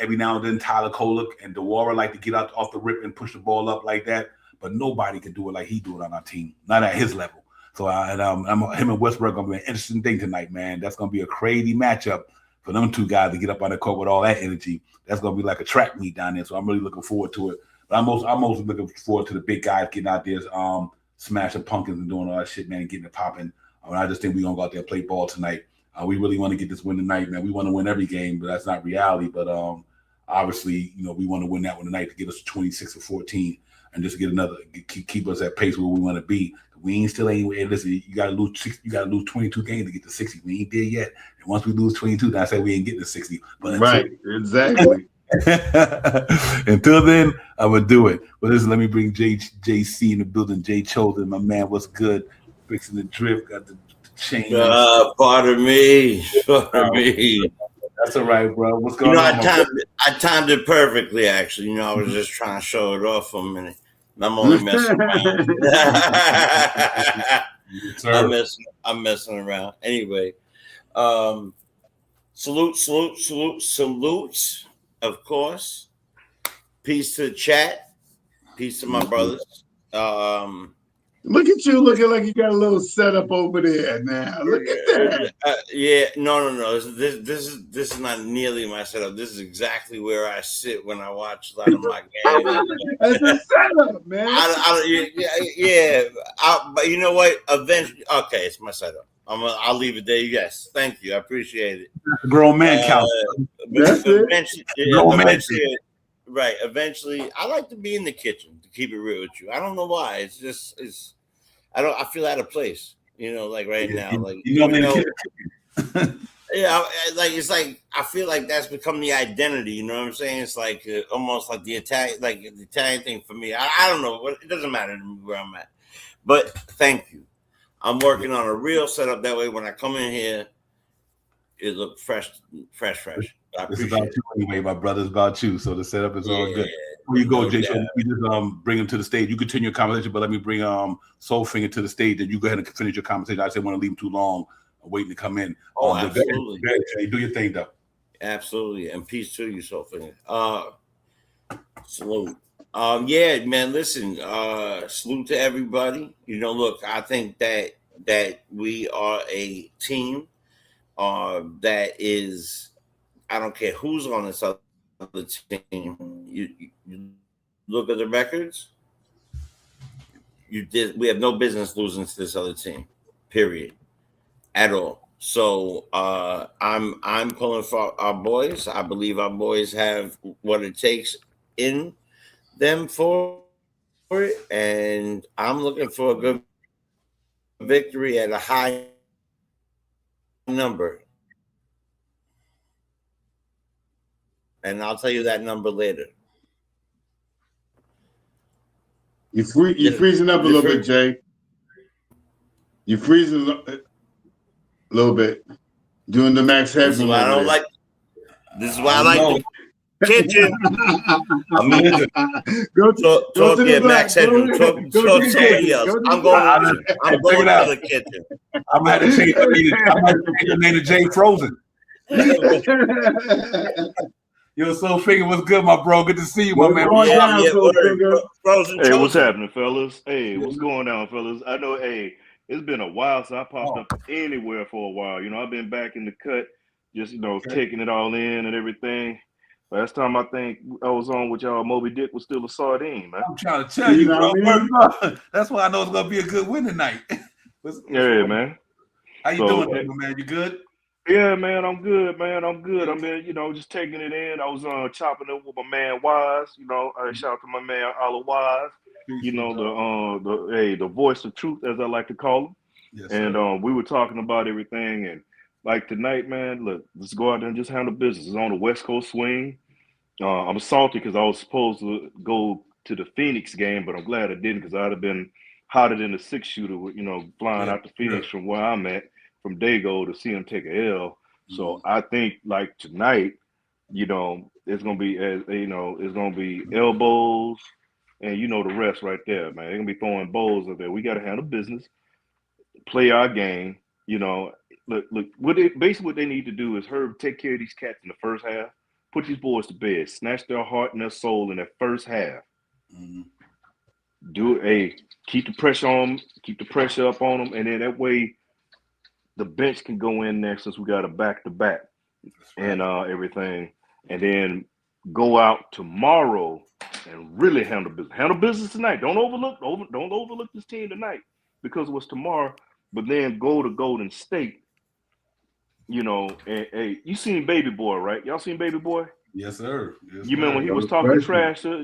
every now and then Tyler Kolek and DeWara like to get out off the rip and push the ball up like that, but nobody can do it like he do it on our team, not at his level. So him and Westbrook gonna be an interesting thing tonight, man. That's gonna be a crazy matchup for them two guys to get up on the court with all that energy. That's gonna be like a track meet down there. So I'm really looking forward to it. But I'm mostly looking forward to the big guys getting out there, smashing pumpkins and doing all that shit, man, and getting it popping. I just think we're gonna go out there and play ball tonight. We really want to get this win tonight, man. We want to win every game, but that's not reality. But obviously, we want to win that one tonight to get us 26 or 14 and just get keep us at pace where we want to be. We ain't still anywhere. Listen, you gotta lose 22 games to get to 60. We ain't there yet. And once we lose 22, then I say we ain't getting to 60. But right, exactly. Until then, I would do it. But listen, let me bring JC in the building. Jay Chosen, my man, what's good? Fixing the drip, got the chain. Pardon me. That's all right, bro. What's going on? I timed it perfectly, actually. I was just trying to show it off for a minute. I'm only messing around. I'm messing around. Anyway, salutes, of course. Peace to the chat. Peace to my brothers. Look at you looking like you got a little setup over there now. Look at that. No. This is not nearly my setup. This is exactly where I sit when I watch a lot of my games. That's a setup, man. But you know what? Eventually, okay, it's my setup. I'll leave it there. Yes, thank you. I appreciate it. Grown man count. That's it. right. Eventually, I like to be in the kitchen. To keep it real with you, I don't know why. It's. I feel out of place. You know, like right now, like even though, yeah, it's like I feel like that's become the identity. You know what I'm saying? It's like almost like the Italian thing for me. I don't know. It doesn't matter to me where I'm at. But thank you. I'm working on a real setup. That way, when I come in here, it looks fresh. It's about you anyway, my brother. It's about you. So the setup is all good. Before you go, Jay, so we just bring him to the stage. You continue your conversation, but let me bring Soulfinger to the stage, and you go ahead and finish your conversation. I just didn't want to leave him too long waiting to come in. Oh, absolutely. Go ahead, Jay, do your thing, though. Absolutely, and peace to you, Soulfinger. Salute. Yeah, man. Listen, salute to everybody. You know, look, I think that we are a team that is. I don't care who's on this other team. You look at the records. We have no business losing to this other team. Period. At all. So I'm pulling for our boys. I believe our boys have what it takes in them for it, and I'm looking for a good victory at a high number. And I'll tell you that number later. You're freezing up a little bit, Jay. You're freezing a little bit. Doing the max headroom. This is why I don't like. This is why I like the kitchen. Talk to the max headroom. Talk to somebody else. I'm going to the kitchen. I'm gonna have to change the name to Jay Frozen. Yo, Soulfinger, what's good, my bro? Good to see you, my man. Hey, what's happening, fellas? Hey, what's going on, fellas? I know, it's been a while since I popped up anywhere for a while. You know, I've been back in the cut, just, taking it all in and everything. Last time I think I was on with y'all, Moby Dick was still a sardine, man. I'm trying to tell you, bro. That's why I know it's going to be a good win tonight. Yeah, man. How you doing, man? You good? Yeah, man, I'm good, man. I'm good. I mean, just taking it in. I was chopping it with my man Wise. I shout out to my man Oliver Wise. The voice of truth, as I like to call him. Yes, and we were talking about everything. And like tonight, man, look, let's go out there and just handle business. It's on the West Coast swing. I'm salty because I was supposed to go to the Phoenix game, but I'm glad I didn't because I'd have been hotter than a 6-shooter, flying out to Phoenix from where I'm at. From Dago to see him take a L. So I think like tonight, it's gonna be it's gonna be elbows and the rest right there, man. They're gonna be throwing bowls up there. We gotta handle business, play our game. Look, what they need to do is take care of these cats in the first half, put these boys to bed, snatch their heart and their soul in that first half. Mm-hmm. Keep the pressure on them, keep the pressure up on them, and then that way the bench can go in there since we got a back-to-back and everything, and then go out tomorrow and really handle business. Handle business tonight. Don't overlook this team tonight because it was tomorrow. But then go to Golden State. And you seen Baby Boy, right? Y'all seen Baby Boy? Yes, sir. Yes, you remember when he was talking trash to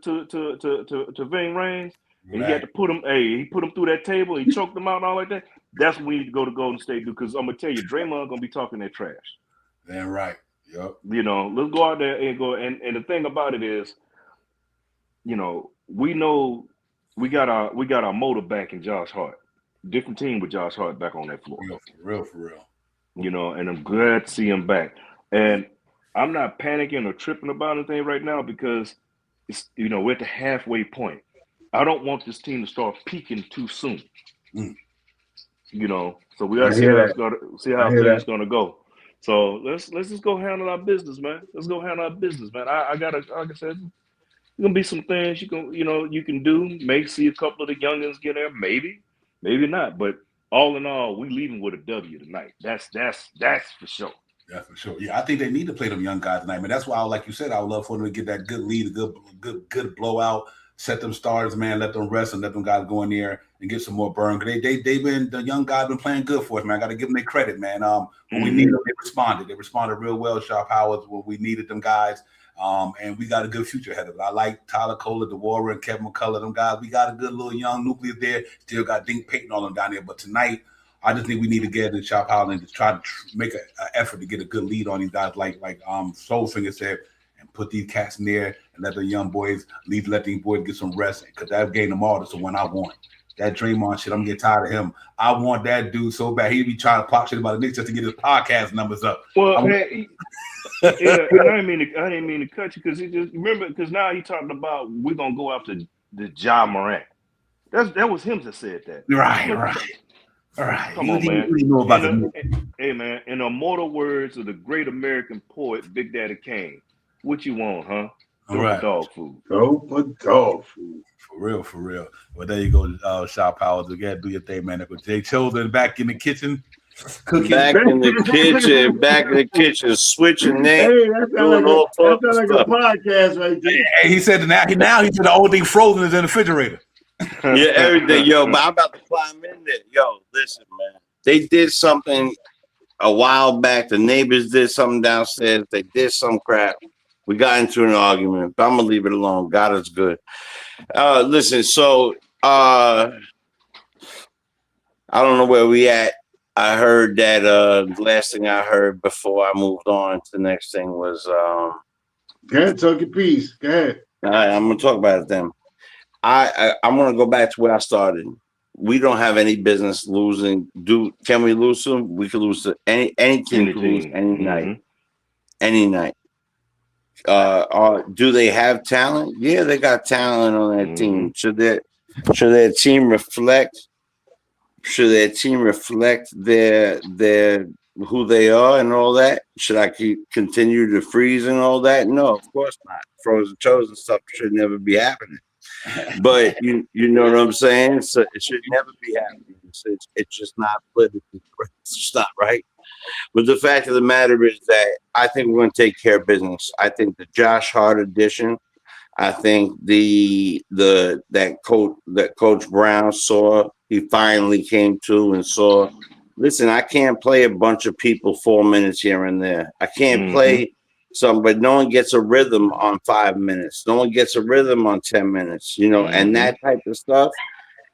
Ving Rhames? And he had to put him, he put him through that table, he choked him out and all like that. That's what we need to go to Golden State because I'm gonna tell you, Draymond gonna be talking that trash. Damn right. Yep. Let's go out there and go. And the thing about it is, we know we got our motor back in Josh Hart. Different team with Josh Hart back on that floor. For real. And I'm glad to see him back. And I'm not panicking or tripping about anything right now because it's we're at the halfway point. I don't want this team to start peaking too soon. So we got to see how things gonna go. So let's just go handle our business, man. Let's go handle our business, man. I gotta, like I said, there's gonna be some things you can do. Maybe see a couple of the youngins get there, maybe not. But all in all, we leaving with a W tonight. That's for sure. That's for sure. Yeah, I think they need to play them young guys tonight, man. That's why, like you said, I would love for them to get that good lead, a good blowout. Set them starters, man. Let them rest and let them guys go in there and get some more burn. They've been the young guys been playing good for us, man. I got to give them their credit, man. When we needed them, they responded. They responded real well. Sharp Howard when we needed them guys. And we got a good future ahead of it. I like Tyler Kohler, DeWarren, and Kevin McCullough, them guys. We got a good little young nucleus there. Still got Dink Payton all them down there. But tonight, I just think we need to get in Shop House and just try to make an effort to get a good lead on these guys, like Soulfinger said, and put these cats in there and let the young boys let these boys get some rest, because that game tomorrow is the one I want. That Draymond shit, I'm getting tired of him. I want that dude so bad. He'd be trying to pop shit about the Knicks just to get his podcast numbers up. Well, and I didn't mean to cut you, because he just remember, because now he talking about we're gonna go after the Ja Morant. That was him that said that. Right. Come on, man. You know about hey, man. In the immortal words of the great American poet Big Daddy Kane, what you want, huh? All right. Dog food. Go for dog food. For real. Well, there you go, Shop Powers. Again, do your thing, man. Jay Chosen back in the kitchen. Cooking. Back in the kitchen, switching names. Hey, that sounds like a podcast right there. Hey, he said now he said the only thing frozen is in the refrigerator. Yeah, everything, yo. But I'm about to climb in there. Yo, listen, man. They did something a while back. The neighbors did something downstairs. They did some crap. We got into an argument, but I'm gonna leave it alone. God is good. Listen, so I don't know where we at. I heard that the last thing I heard before I moved on to the next thing was Go ahead, talk your piece. Go ahead. All right, I'm gonna talk about it then. I'm gonna go back to where I started. We don't have any business losing. Can we lose them? We could lose to any team could lose any night. Any night. Do they have talent? Yeah, they got talent on their team. Should their team reflect? Should their team reflect their who they are and all that? Should I continue to freeze and all that? No, of course not. Frozen chosen stuff should never be happening. But you know what I'm saying? So it should never be happening. It's just not politically correct. It's not right. But the fact of the matter is that I think we're going to take care of business. I think the Josh Hart edition, I think that Coach Brown saw, he finally came to and saw, listen, I can't play a bunch of people 4 minutes here and there. I can't play some, but no one gets a rhythm on 5 minutes. No one gets a rhythm on 10 minutes, and that type of stuff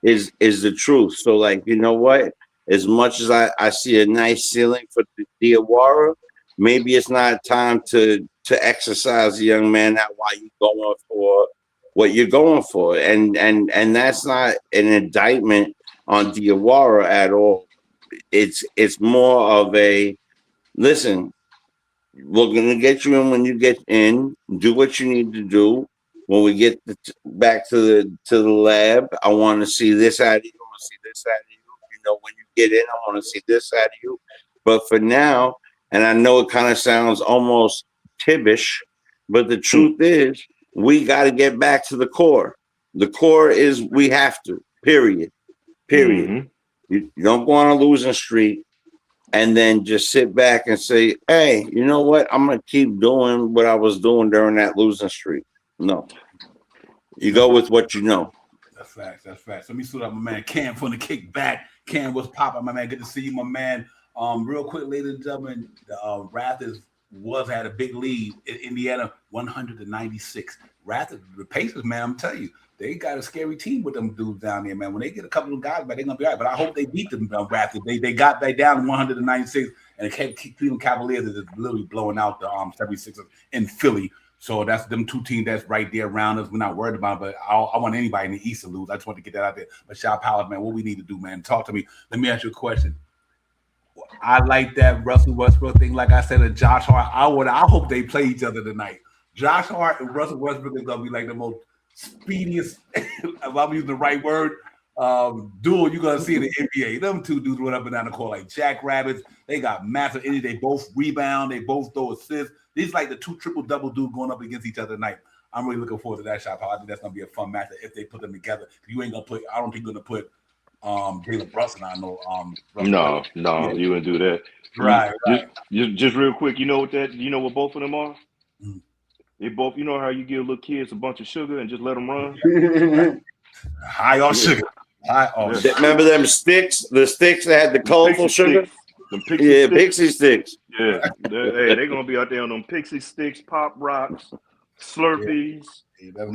is the truth. So, like, you know what? As much as I see a nice ceiling for Diawara, maybe it's not time to exercise the young man out while you're going for what you're going for. And that's not an indictment on Diawara at all. It's more of a, listen, we're going to get you in when you get in. Do what you need to do. When we get back to the lab, I want to see this out of you. I want to see this out of you. When you get in, I want to see this out of you. But for now, and I know it kind of sounds almost Tibbish, but the truth is, we got to get back to the core. The core is we have to, period. You don't go on a losing streak and then just sit back and say, hey, you know what? I'm going to keep doing what I was doing during that losing streak. No. You go with what you know. That's facts. Let me suit up my man Cam from the kickback. Cam, what's poppin', my man? Good to see you, my man. Real quick, ladies and gentlemen, the Raptors had a big lead in Indiana, 196. Raptors, the Pacers, man, I'm telling you, they got a scary team with them dudes down there, man. When they get a couple of guys back, they're gonna be all right. But I hope they beat them Raptors. They got back down 196, and the Cleveland Cavaliers is literally blowing out the 76ers in Philly. So that's them two teams that's right there around us. We're not worried about it, but I want anybody in the East to lose. I just want to get that out there. But Shop Powers, man, what we need to do, man, talk to me. Let me ask you a question. I like that Russell Westbrook thing. Like I said, and Josh Hart, I hope they play each other tonight. Josh Hart and Russell Westbrook is going to be like the most speediest, if I'm using the right word, duel you're going to see in the NBA. Them two dudes went up and down the court like jackrabbits. They got massive energy. They both rebound. They both throw assists. These like the two triple-double dudes going up against each other tonight. I'm really looking forward to that shot. I think that's going to be a fun match if they put them together. You ain't going to put – I don't think you're going to put Jalen Brunson on no. No, you wouldn't do that. Right. Just real quick, you know what both of them are? They both, you know how you give little kids a bunch of sugar and just let them run? High on sugar. Remember them sticks? The sticks that had the colorful sugar? Pixie sticks. Yeah, they're gonna be out there on them pixie sticks, pop rocks, Slurpees, Yeah, all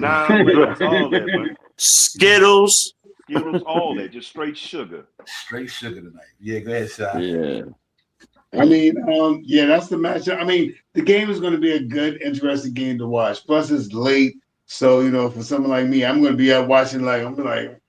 that, man. Skittles, all that, just straight sugar. Straight sugar tonight. Yeah, go ahead, Shy. yeah. I mean, that's the matchup. I mean, the game is going to be a good, interesting game to watch. Plus, it's late, so for someone like me, I'm going to be out watching. I'm like,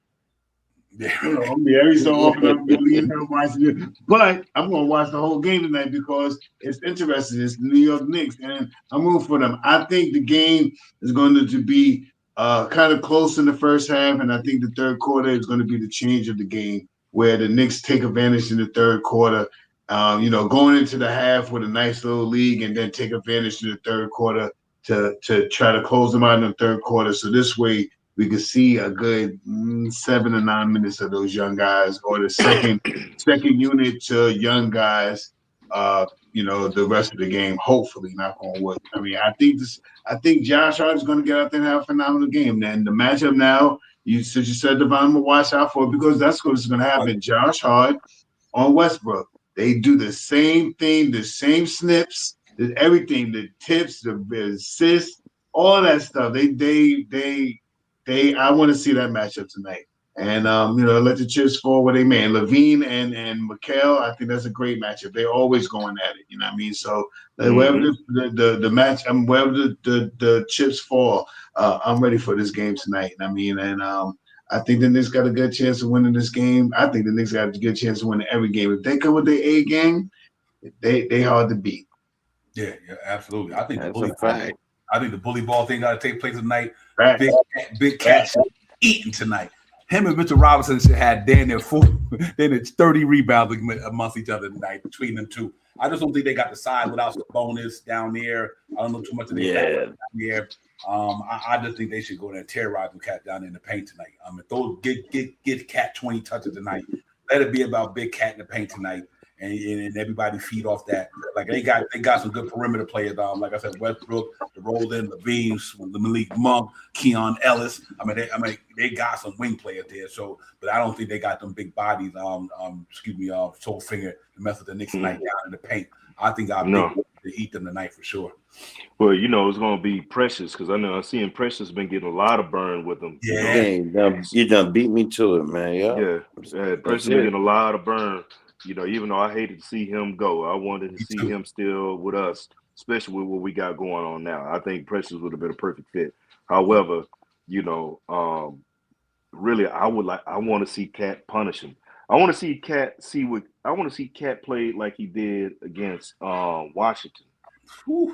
I'm be every so often I'm going to be in there watching it. But I'm going to watch the whole game tonight because it's interesting. It's the New York Knicks, and I'm rooting for them. I think the game is going to be kind of close in the first half, and I think the third quarter is going to be the change of the game, where the Knicks take advantage in the third quarter. Going into the half with a nice little lead, and then take advantage in the third quarter to try to close them out in the third quarter. So this way we could see a good 7 to 9 minutes of those young guys, or the second unit to young guys. The rest of the game, hopefully, knock on wood. I mean, I think Josh Hart is going to get out there and have a phenomenal game. And the matchup now, since you said Devon, I'm gonna watch out for it because that's what's going to happen. Josh Hart on Westbrook. They do the same thing, the same snips, everything, the tips, the assists, all that stuff. I want to see that matchup tonight. And let the chips fall where they may. And Levine and Mikal, I think that's a great matchup. They're always going at it. You know what I mean? So wherever the match, wherever the chips fall, I'm ready for this game tonight. I mean, and I think the Knicks got a good chance of winning this game. I think the Knicks got a good chance of winning every game. If they come with their A game, they hard to beat. Yeah, absolutely. I think That's the bully ball thing got to take place tonight. Right. Big Cat eating tonight. Him and Mitchell Robinson should have damn near 30 rebounds amongst each other tonight between them two. I just don't think they got the size without the bonus down there. I don't know too much of their down there. I just think they should go there and terrorize the Cat down in the paint tonight. Get Cat 20 touches tonight. Let it be about Big Cat in the paint tonight, and everybody feed off that. Like they got some good perimeter players. Like I said, Westbrook, DeRozan, Levine, the Malik Monk, Keon Ellis. They got some wing players there. So, but I don't think they got them big bodies. Soul Finger to mess with the Knicks tonight down in the paint. I think to eat them tonight for sure. Well, it's going to be Precious because I'm seeing Precious been getting a lot of burn with them. Yeah, you done beat me to it, man. Yeah. Precious been getting a lot of burn. Even though I hated to see him go, I wanted to see him still with us, especially with what we got going on now. I think Precious would have been a perfect fit. However, really, I want to see Cat punish him. I want to see Cat play like he did against Washington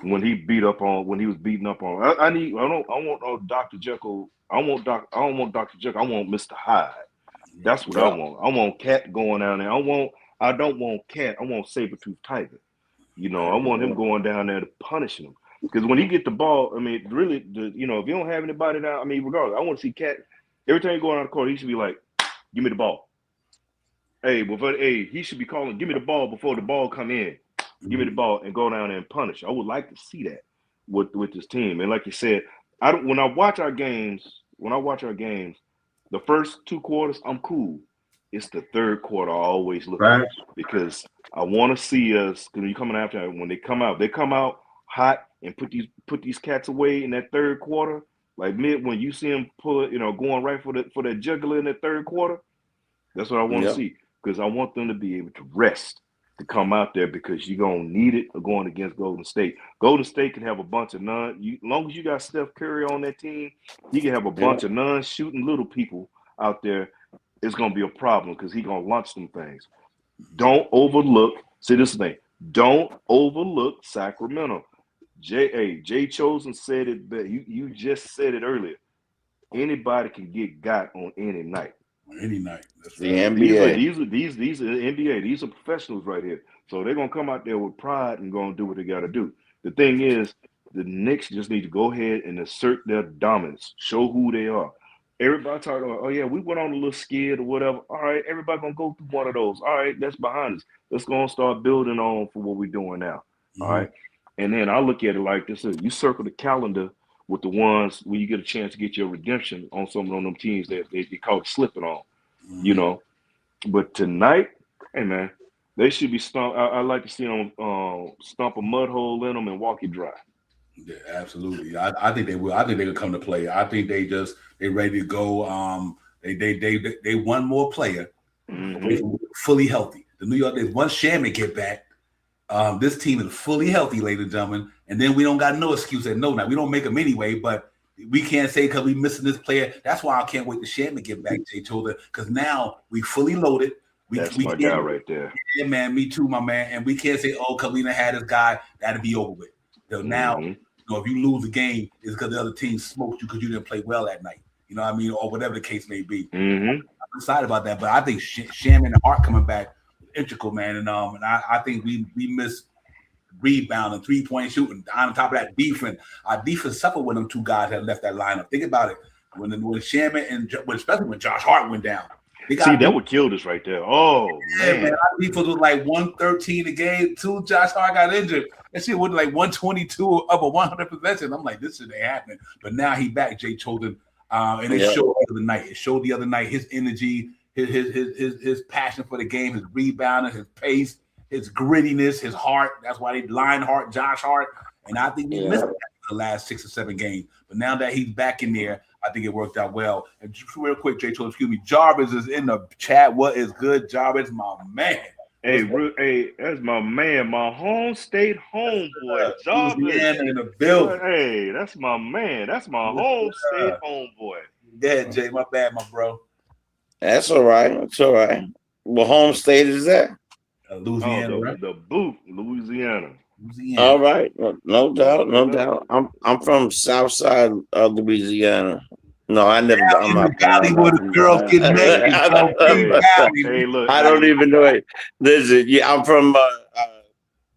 when he was beating up on. I don't want Dr. Jekyll. I don't want Dr. Jekyll. I want Mr. Hyde. That's what I want. I want Cat going down there. I don't want Cat. I want Saber-Tooth Tiger. I want him going down there to punish him. Because when he get the ball, really, if you don't have anybody now, regardless, I want to see Cat. Every time he go on the court, he should be like, "Give me the ball." He should be calling, "Give me the ball before the ball come in. Give me the ball," and go down there and punish. I would like to see that with this team. And like you said, when I watch our games, the first 2 quarters, I'm cool. It's the third quarter I always look at because I want to see us. When you coming after when they come out hot and put these cats away in that third quarter. Like when you see them pull it, going right for that jugular in that third quarter. That's what I want to see because I want them to be able to rest to come out there because you're gonna need it going against Golden State. Golden State can have a bunch of as long as you got Steph Curry on that team, you can have a bunch of non-shooting little people out there. It's gonna be a problem because he's gonna launch them things. Don't overlook. See this thing. Don't overlook Sacramento. Jay Chosen said it. But you just said it earlier. Anybody can get got on any night. Any night. That's the NBA. These are the NBA. These are professionals right here. So they're gonna come out there with pride and gonna do what they gotta do. The thing is, the Knicks just need to go ahead and assert their dominance, show who they are. Everybody talking about, oh yeah, we went on a little skid or whatever. All right, everybody gonna go through one of those. All right, that's behind us. Let's go and start building on for what we're doing now. All right. And then I look at it like this: you circle the calendar with the ones where you get a chance to get your redemption on some of them teams that they call it slipping on, But tonight, hey man, they should be stomped. I like to see them stomp a mud hole in them and walk it dry. Yeah, absolutely. I think they will. I think they will come to play. I think they ready to go. They one more player away from fully healthy. The New York, there's one Shammy get back. This team is fully healthy, ladies and gentlemen, and then we don't got no excuse at no night. We don't make them anyway, but we can't say because we missing this player. That's why I can't wait to Shammy get back, Jay Cholder, because now we fully loaded. That's my guy right there. Yeah, man, me too, my man. And we can't say, oh, because we done had this guy, that'll be over with. So now, if you lose the game, it's because the other team smoked you because you didn't play well that night. You know what I mean? Or whatever the case may be. I'm excited about that. But I think Shammy and Hart coming back integral, man. And I think we missed rebound and 3-point shooting. On top of that defense, our defense suffered when them two guys had left that lineup. Think about it. When Shammy and especially when Josh Hart went down. See, that would kill this right there. Oh, man. Our defense was like 113 a game. Josh Hart got injured. That shit was like 122 up a 100 possession. I'm like, this shit ain't happening. But now he back, Jay Cholden. And it showed the other night. It showed the other night his energy, his passion for the game, his rebounding, his pace, his grittiness, his heart. That's why they line Hart, Josh Hart. And I think we missed that for the last 6 or 7 games. But now that he's back in there, I think it worked out well. And just real quick, Jay Cholden, excuse me, Jarvis is in the chat. What is good? Jarvis, my man. Hey, that's my man, my home state homeboy, Jarvis. In the building. Hey, that's my man. That's my home state homeboy. Yeah, Jay, my bad, my bro. That's all right. That's all right. What home state is that? Louisiana, right? The boot, Louisiana. All right, no doubt. I'm from South Side of Louisiana. No, I never. I'm not Cali where the girls get naked. Hey, look, I don't even know it. Listen, I'm from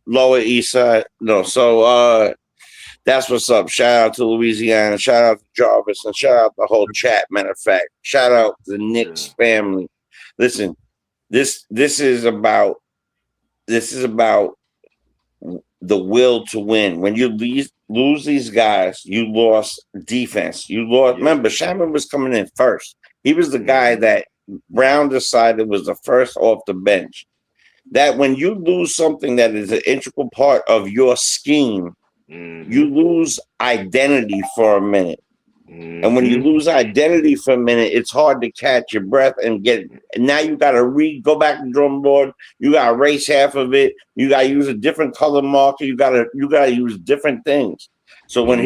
Lower East Side. No, so that's what's up. Shout out to Louisiana. Shout out to Jarvis, and shout out the whole chat. Matter of fact, shout out the KNICKS family. Listen, this is about the will to win. When you lose these guys, you lost defense. You lost. Remember, Shaman was coming in first. He was the guy that Brown decided was the first off the bench. That when you lose something that is an integral part of your scheme, you lose identity for a minute. And when you lose identity for a minute, it's hard to catch your breath and now you got to go back to the drum board. You got to erase half of it. You got to use a different color marker. You got to use different things. So when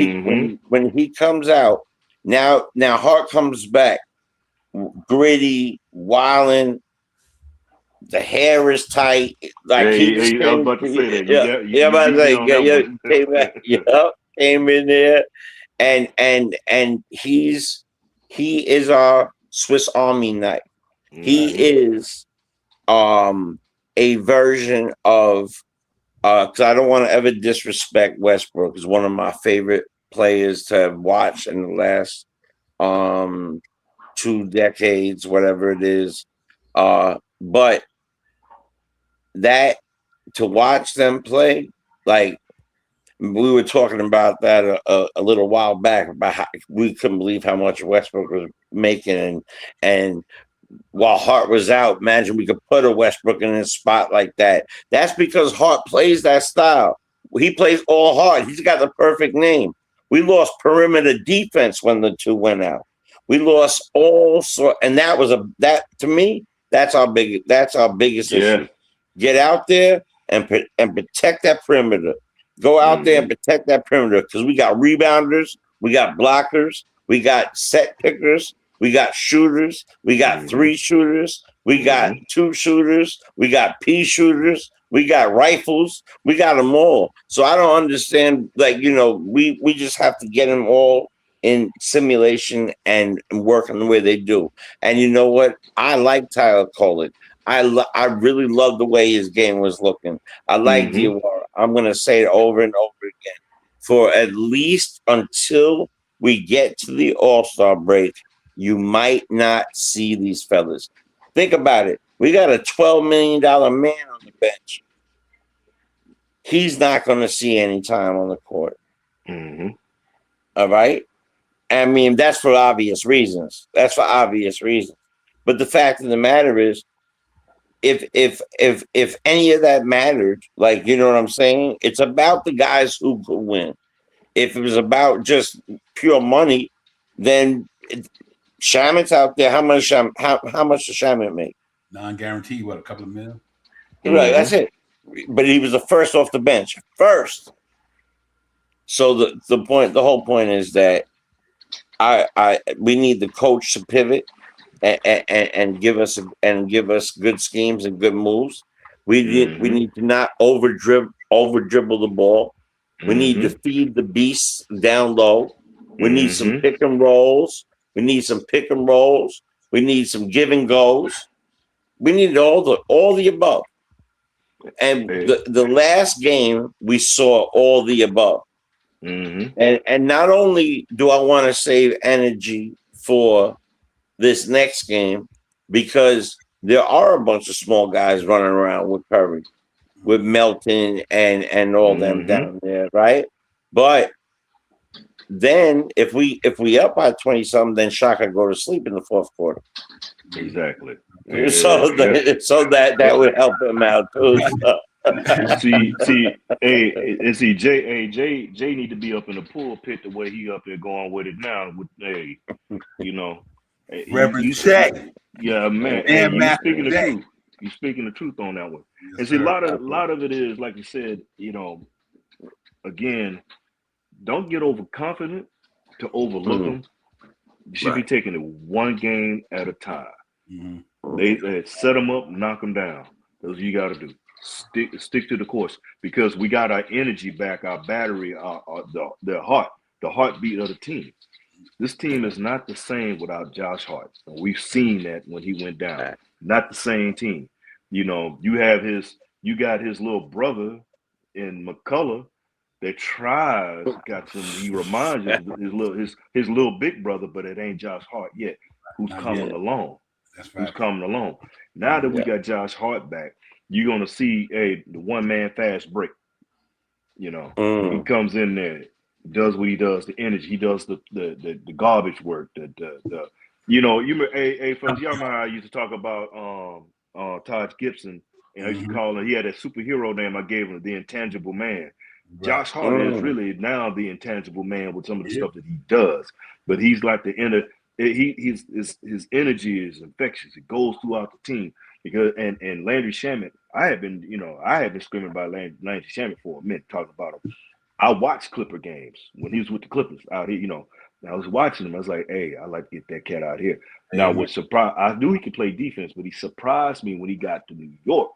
he comes out, now Hart comes back, gritty, wilding. The hair is tight. Like I was about to say that. Came in there. And he is our Swiss Army knife. He is a version of because I don't want to ever disrespect Westbrook. He's one of my favorite players to have watched in the last 2 decades, whatever it is. But that to watch them play, like we were talking about that a little while back about how we couldn't believe how much Westbrook was making, and while Hart was out, imagine we could put a Westbrook in a spot like that. That's because Hart plays that style. He plays all Hart. He's got the perfect name. We lost perimeter defense when the two went out. We lost and that to me, that's our biggest issue. Get out there and protect that perimeter. Go out there and protect that perimeter because we got rebounders, we got blockers, we got set pickers, we got shooters, we got 3 shooters, we got 2 shooters, we got P shooters, we got rifles, we got them all. So I don't understand, we just have to get them all in simulation and working the way they do. And you know what? I like Tyler Colin. I really love the way his game was looking. I like Diawara. I'm going to say it over and over again. For at least until we get to the All-Star break, you might not see these fellas. Think about it. We got a $12 million man on the bench. He's not going to see any time on the court. All right? I mean, that's for obvious reasons. But the fact of the matter is, if any of that mattered, you know what I'm saying? It's about the guys who could win. if it was about just pure money, then Shamit's out there. How much does Shamit make? Non-guaranteed, what, a couple of mil? Right, that's it. But he was the first off the bench. First. So the whole point is that we need the coach to pivot and give us good schemes and good moves. We need to not over dribble the ball. We need to feed the beasts down low. We need some pick and rolls. We need some give and goes. We need all the above. And the last game we saw all the above. And not only do I want to save energy for this next game, because there are a bunch of small guys running around with Curry, with Melton and all them down there, right? But then if we up by 20-something, then Shaka go to sleep in the fourth quarter. Exactly. So that would help him out too. See, Jay need to be up in the pulpit the way he up there going with it now. With Reverend Jay. Yeah, man. And you speaking the truth. You speaking the truth on that one. Yes, and see, a lot of it is like you said. Again, don't get overconfident to overlook them. You should be taking it one game at a time. They set them up, knock them down. That's what you got to do. Stick to the course, because we got our energy back, our battery, the heartbeat of the team. This team is not the same without Josh Hart. And we've seen that when he went down. Not the same team. You got his little brother in McCullough that tries he reminds you of his little big brother, but it ain't Josh Hart yet, who's coming along. That's right. Who's coming along. Now that we got Josh Hart back, you're gonna see the one-man fast break. He comes in there, does what he does, the energy, he does the garbage work, folks, y'all remember how I used to talk about Taj Gibson, and I used to call him, he had that superhero name I gave him, the intangible man. Right. Josh Hart is really now the intangible man with some of the stuff that he does, but he's like the inner. His energy is infectious. It goes throughout the team. Because and Landry Shamet, I had been screaming about Landry Shamet for a minute, talking about him. I watched Clipper games when he was with the Clippers out here. I was watching him. I was like, hey, I like to get that cat out here. Now, what surprised, I knew he could play defense, but he surprised me when he got to New York,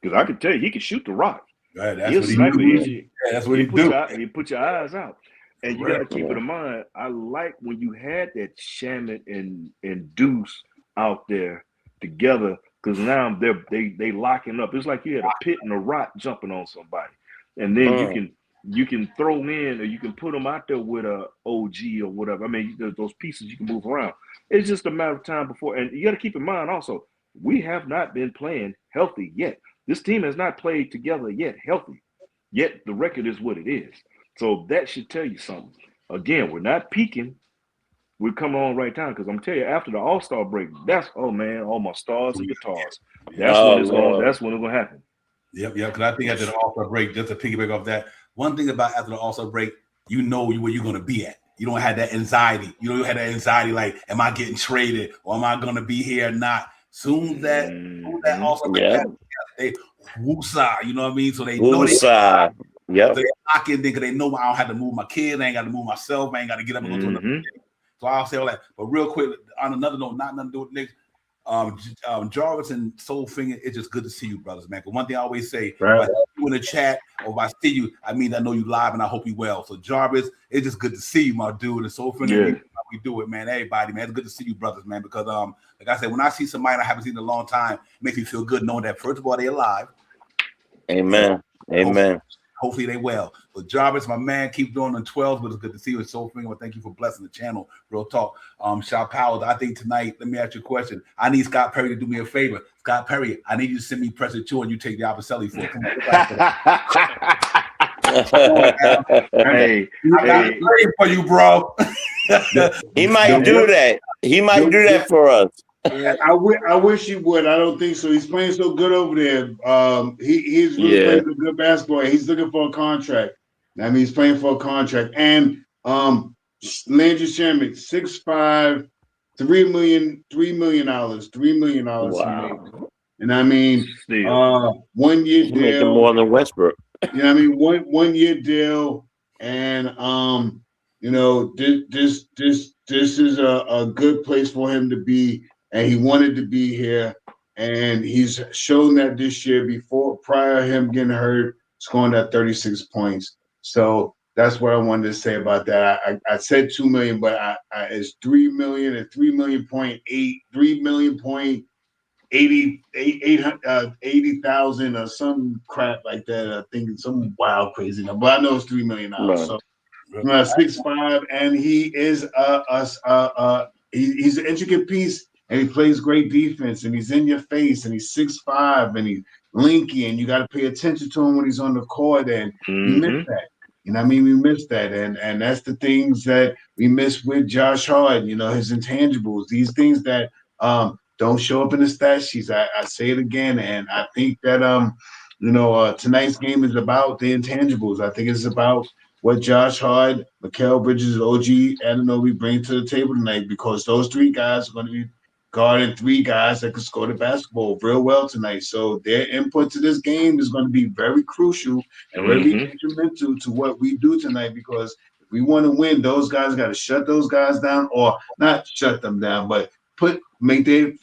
because I could tell you he could shoot the rock. Right, that's what he do. That's what he do. He put your eyes out. And you got to keep it in mind, I like when you had that Shamet and Deuce out there together, because now they locking up. It's like you had a pit and a rock jumping on somebody. And then you can throw in, or you can put them out there with a OG or whatever. I mean, those pieces you can move around. It's just a matter of time before. And you got to keep in mind also, we have not been playing healthy yet. This team has not played together yet healthy. Yet the record is what it is. So that should tell you something. Again, we're not peaking. We're coming on right time, because I'm telling you, after the All-Star break, all my stars and guitars. That's when it's gonna happen. Yep. Because I think after the All-Star break, just to piggyback off that, one thing about after the All-Star break, you know where you're gonna be at. You don't have that anxiety. You don't have that anxiety like, am I getting traded, or am I gonna be here or not? Soon that All-Star break, they woosah, you know what I mean? So they know woosah. So they lock in because they know I don't have to move my kids, I ain't got to move myself, I ain't got to get up and go to another game. So I'll say all that. But real quick, on another note, not nothing to do with Knicks, Jarvis and Soulfinger, it's just good to see you, brothers, man. Because one thing I always say, if I see you in the chat, or if I see you, I mean I know you live and I hope you well. So Jarvis, it's just good to see you, my dude. And Soulfinger, we do it, man. Everybody, man, it's good to see you, brothers, man. Because like I said, when I see somebody I haven't seen in a long time, it makes me feel good knowing that first of all they're alive. Amen. Amen. Hopefully they will. But Jarvis, my man, keep doing the 12s, but it's good to see you. It's Soulfinger. Well, thank you for blessing the channel. Real talk. Shot Powers, I think tonight, let me ask you a question. I need Scott Perry to do me a favor. Scott Perry, I need you to send me Pressure 2 and you take the Abaselli for it. Come on. Hey, I'm praying for you, bro. He might do that. He might do that for us. Yeah, I wish he would. I don't think so. He's playing so good over there. He's really playing good basketball. He's looking for a contract. I mean, he's playing for a contract. And Landry Shamet, 6'5", $3 million. Wow. And I mean, Still. 1 year He's making deal. more than Westbrook. You know what I mean? One year deal. And you know, this is a good place for him to be, and he wanted to be here. And he's shown that this year prior to him getting hurt, scoring that 36 points. So that's what I wanted to say about that. I said $2 million, but it's $3 million and $3 million point 80,000 or some crap like that. I think it's some wild crazy number, but I know it's $3 million. Right. So 6'5", and he is he's an intricate piece, and he plays great defense, and he's in your face, and he's 6'5", and he's linky, and you got to pay attention to him when he's on the court, and you miss that. You know what I mean? We miss that, and that's the things that we miss with Josh Hart. You know, his intangibles, these things that don't show up in the stat sheets. I say it again, and I think that you know, tonight's game is about the intangibles. I think it's about what Josh Hart, Mikal Bridges, OG Anunoby bring to the table tonight, because those three guys are going to be guarding three guys that can score the basketball real well tonight. So their input to this game is going to be very crucial and very instrumental to what we do tonight, because if we want to win, those guys got to shut those guys down, or not shut them down, but make their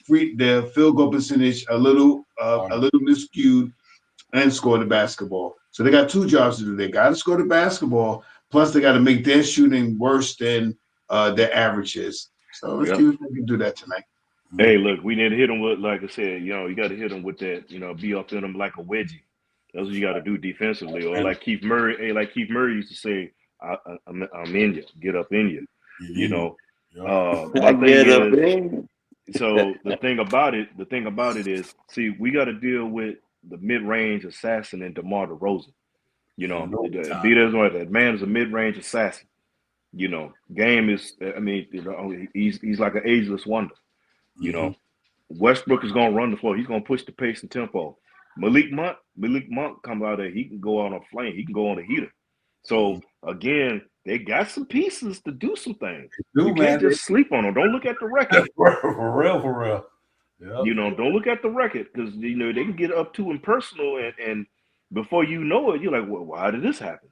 field goal percentage a little skewed and score the basketball. So they got two jobs to do. They got to score the basketball, plus they got to make their shooting worse than their average is. So let's see if we can do that tonight. Hey, look, we need to hit them with, like I said, you know, you got to hit them with that, you know, be up in them like a wedgie. That's what you got to do defensively. Or like Keith Murray, used to say, I'm in you, get up in you. You know, my thing is, so the thing about it is, see, we got to deal with the mid-range assassin and DeMar DeRozan. You know, that man is a mid-range assassin. You know, game is, I mean, you know, he's like an ageless wonder. You know, Westbrook is going to run the floor. He's going to push the pace and tempo. Malik Monk comes out there. He can go out on a flame. He can go on a heater. So again, they got some pieces to do some things. You can't just sleep on them. Don't look at the record. For real. Yep. You know, don't look at the record, because you know they can get up to and personal, and before you know it, you're like, well, why did this happen?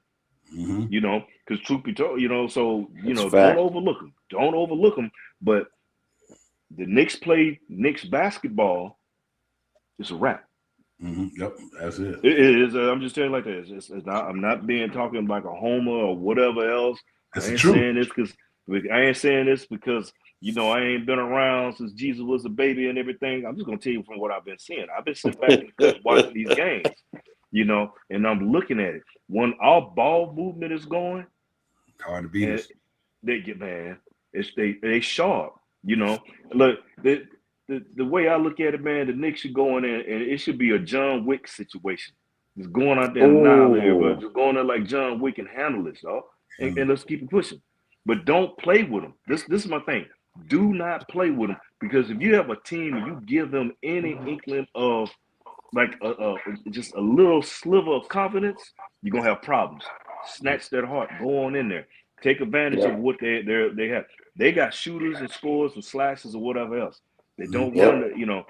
You know, because truth be told, you know, so you know, don't overlook them. Don't overlook them. But the Knicks play Knicks basketball, it's a wrap. Yep, that's it. It is. I'm just telling you like that. It's not. I'm not being talking like a homer or whatever else. I ain't saying this because you know I ain't been around since Jesus was a baby and everything. I'm just gonna tell you from what I've been seeing. I've been sitting back in the cut watching these games, you know, and I'm looking at it. When our ball movement is going, hard to beat us. They get, man. They sharp. You know, look, the way I look at it, man, the Knicks should go in there, and it should be a John Wick situation. Just going out there and annihilate everybody. Just going there like John Wick and handle this, dog. And let's keep it pushing. But don't play with them. This is my thing. Do not play with them, because if you have a team and you give them any inkling of like just a little sliver of confidence, you're gonna have problems. Snatch their heart. Go on in there. Take advantage of what they have. They got shooters and scorers and slashes or whatever else. They don't want to, you know.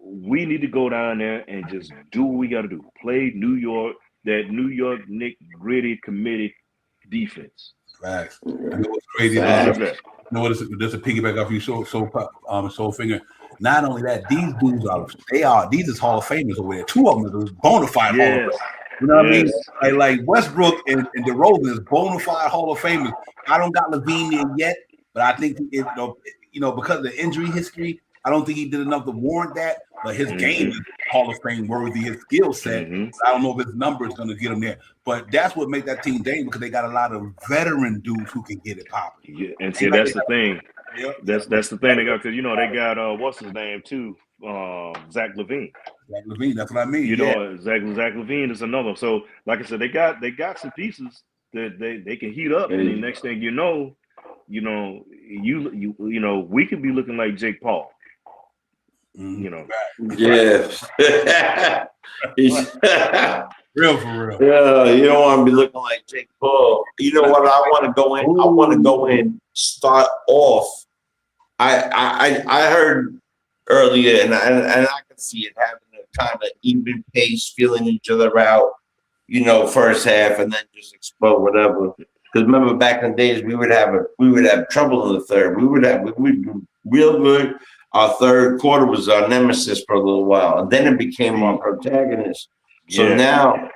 We need to go down there and just do what we got to do. Play that New York Knicks gritty, committed defense. Facts. I know what's crazy. You know what? There's a piggyback off you, soul finger. Not only that, these dudes these is Hall of Famers over there. Two of them are bona fide Hall of Famers. You know what I mean? Like Westbrook and DeRozan is bona fide Hall of Famers. I don't got Levine in yet, but I think you know, because of the injury history, I don't think he did enough to warrant that. But his game is Hall of Fame worthy, his skill set. I don't know if his number is going to get him there. But that's what makes that team dangerous, because they got a lot of veteran dudes who can get it popping. Yeah, and see, that's the thing. That's the thing they got, because you know they got what's his name too, Zach LaVine. Zach LaVine, that's what I mean. You know, Zach LaVine is another. So, like I said, they got some pieces that they can heat up, and the next thing you know, we could be looking like Jake Paul. You know, yes. Real for real. Yeah, you don't want to be looking like Jake Paul. You know what? I want to go in. I want to go in. Start off. I heard earlier, and I can see it having a kind of even pace, feeling each other out. You know, first half, and then just explode whatever. Because remember, back in the days, we would have trouble in the third. We'd do real good. Our third quarter was our nemesis for a little while, and then it became our protagonist. So now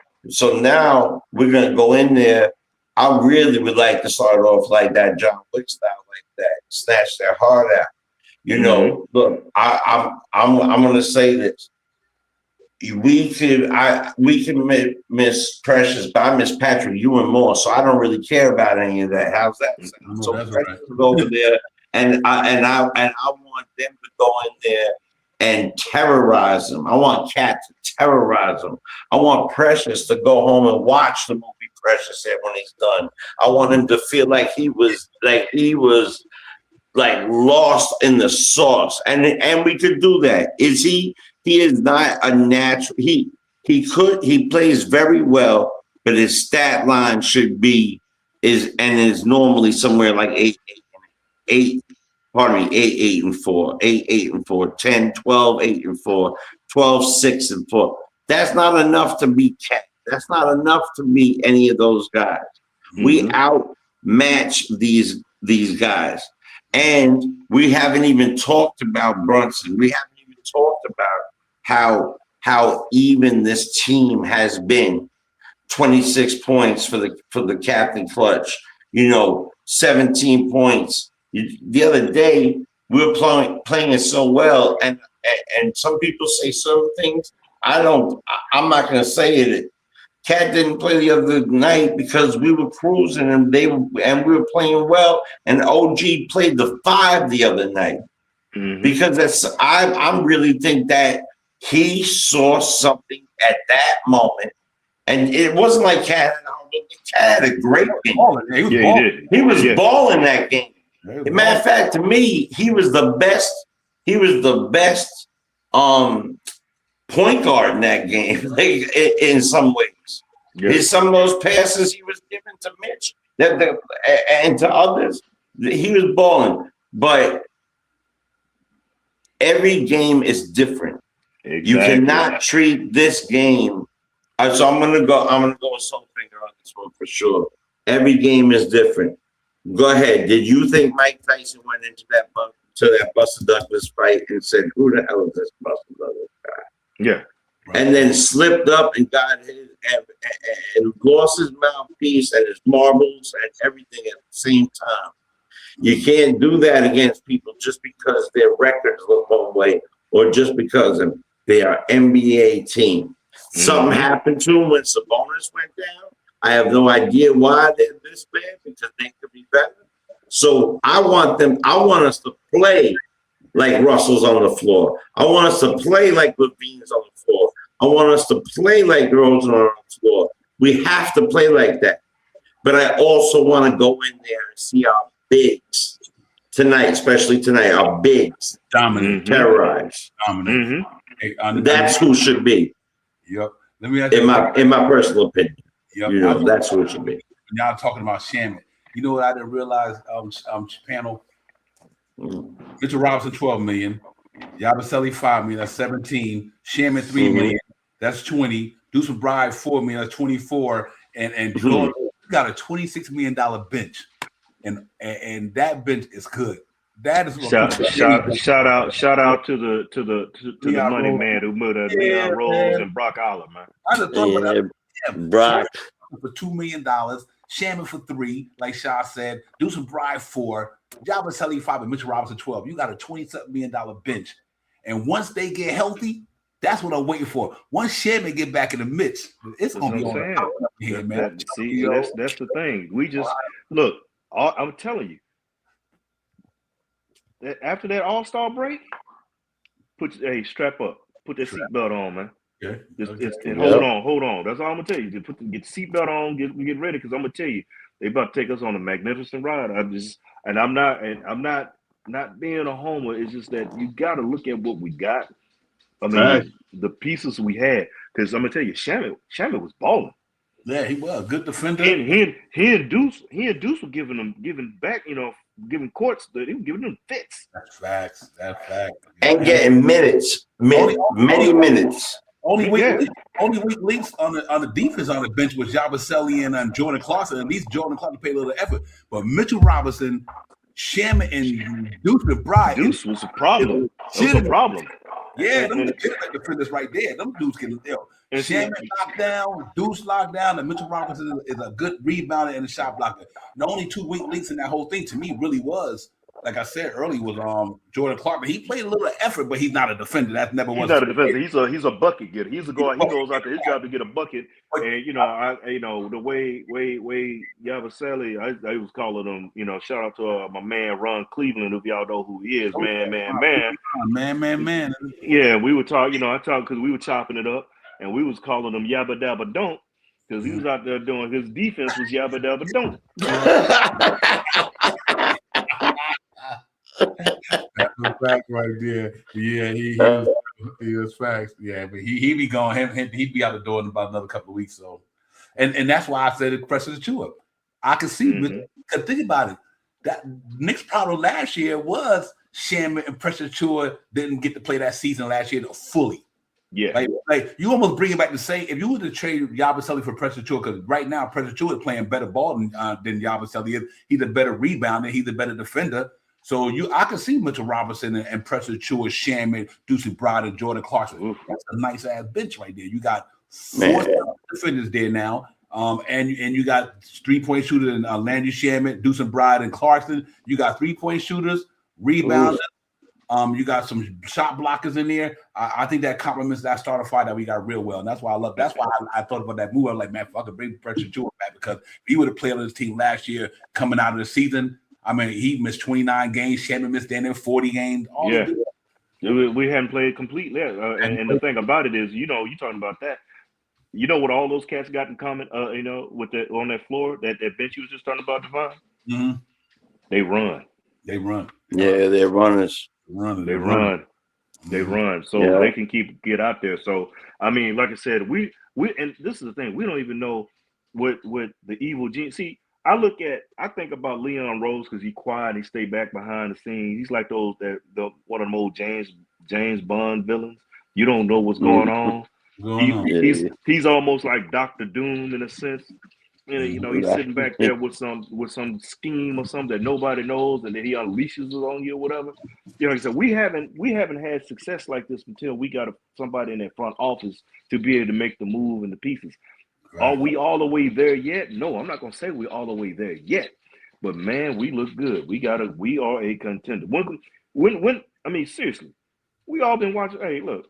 we're gonna go in there. I really would like to start off like that, John Wick style, like that, snatch their heart out. You know, look, I'm gonna say this. We can miss Precious, but I miss Patrick Ewing more, so I don't really care about any of that. How's that sound? So Precious will go over there, and I want them to go in there and terrorize them. I want Cat to terrorize them. I want Precious to go home and watch the movie Precious said when he's done. I want him to feel like he was lost in the sauce, and we could do that. Is he? He is not a natural. He plays very well, but his stat line should be is normally somewhere like 8, 8 and 4, 8 and 4, 10, 12, 8 and 4, 12, 6 and 4. That's not enough to beat Cat. That's not enough to beat any of those guys. We outmatch these guys. And we haven't even talked about Brunson. We haven't even talked about how even this team has been. 26 points for the Captain Clutch, 17 points. The other day we were playing it so well, and some people say certain things. I'm not gonna say it. Cat didn't play the other night because we were cruising and we were playing well, and OG played the 5 the other night. Because I really think that he saw something at that moment, and it wasn't like Cat had a great game. He was balling that game. Matter of fact, to me, he was the best. He was the best point guard in that game, like in some ways. Some of those passes he was giving to Mitch and to others, he was balling. But every game is different. Exactly. You cannot treat this game. So I'm gonna go with Soulfinger on this one for sure. Every game is different. Go ahead. Did you think Mike Tyson went into that Buster Douglas fight and said, "Who the hell is this Buster Douglas guy?" Yeah. And then slipped up and got his and lost his mouthpiece and his marbles and everything at the same time. You can't do that against people just because their records look one way or just because they are NBA team. Something happened to them when Sabonis went down. I have no idea why they're this bad, because they could be better. So I want us to play like Russell's on the floor. I want us to play like Levine's on the floor. I want us to play like Rose on the floor. We have to play like that. But I also want to go in there and see our bigs tonight, especially tonight, our bigs terrorize. Hey, that's who should be. Yep. Let me ask you in my personal opinion. Yep. That's who it should be. Y'all talking about Shaman. You know what I didn't realize, panel? Mitchell Robinson, 12 million. Yabusele, 5 million. That's 17. Shaman, 3 million. That's 20. Deuce McBride, 4 million. That's 24. And Jordan got a $26 million bench. And that bench is good. That is shout out to the money man who moved Leon Rose and Brock Aller, man. I just thought about that. Brock for $2 million. Shaman for 3, like Shaw said. Deuce McBride 4. Yabusele 5 and Mitchell Robinson 12. You got a $27 million bench. And once they get healthy, that's what I'm waiting for. Once Shaman get back in the mix, it's gonna be on here, man. That's the thing. We just look. I'm telling you. After that All-Star break, strap up. Put that seatbelt on, man. Okay. And hold on. That's all I'm gonna tell you. Just get the seatbelt on, get ready, because I'm gonna tell you, they about to take us on a magnificent ride. I'm not being a homer. It's just that you got to look at what we got. I mean, the pieces we had. Because I'm gonna tell you, Shamet was balling. Yeah, he was a good defender. And he and Deuce were giving back, giving courts, he was giving them fits. That's facts. That's fact. And getting minutes, many minutes. Only weak links on the defense on the bench was Yabusele and Jordan Clarkson. At least Jordan Clarkson paid a little effort. But Mitchell Robinson, Shamet, and Deuce McBride. Deuce was a problem. It was a problem. Yeah, them defenders right there. Them dudes can Shamet locked down, Deuce locked down, and Mitchell Robinson is a good rebounder and a shot blocker. The only two weak links in that whole thing to me really was, like I said earlier, was Jordan Clarkson. He played a little effort, but he's not a defender. That never was. He's not a defender. He's a bucket getter. He goes out there. His job to get a bucket. And the way Yabusele, I was calling him. Shout out to my man Ron Cleveland, if y'all know who he is. Man. Yeah, we were talking. I talked because we were chopping it up, and we was calling him Yabba Dabba Don't because he was out there doing his defense was Yabba Dabba Don't. That's a fact right there. Yeah, he was facts. Yeah, but he be going. He'd be out the door in about another couple of weeks. So, and that's why I said it presses Chua. I can see. Because think about it. That Knicks' problem last year was Shamet and Precious Chua didn't get to play that season last year fully. Yeah, like you almost bring it back to say if you were to trade Yabusele for Precious Chua, because right now Precious Chua is playing better ball than Yabusele is. He's a better rebounder. He's a better defender. So I can see Mitchell Robinson and Precious Chua, Shamet, Deuce McBride, and Jordan Clarkson. That's a nice ass bench right there. You got 4 defenders there now, and you got 3-point shooters and Landry Shamet, Deuce McBride, and Clarkson. You got 3-point shooters, rebounders. You got some shot blockers in there. I think that complements that starter five that we got real well, and that's why I love. That's why I thought about that move. I was like, man, if I could bring Precious Chua back, because if he would have played on his team last year, coming out of the season. I mean, he missed 29 games. Shamet missed 40 games. We hadn't played completely. And the thing about it is, you talking about that. You know what all those cats got in common? With on that floor, that bench you was just talking about, Devon. Mm-hmm. They run. Yeah, they're runners. They run. So they can get out there. So I mean, like I said, we and this is the thing. We don't even know what the evil genius. See. I think about Leon Rose because he's quiet. He stay back behind the scenes. He's like one of them old James Bond villains. You don't know what's going on. He's almost like Dr. Doom in a sense. He's sitting back there with some scheme or something that nobody knows, and then he unleashes it on you or whatever. Like I said, we haven't had success like this until we got somebody in that front office to be able to make the move and the pieces. Right. Are we all the way there yet? No, I'm not gonna say we're all the way there yet. But man, we look good. We are a contender. When I mean seriously, we all been watching. Hey, look,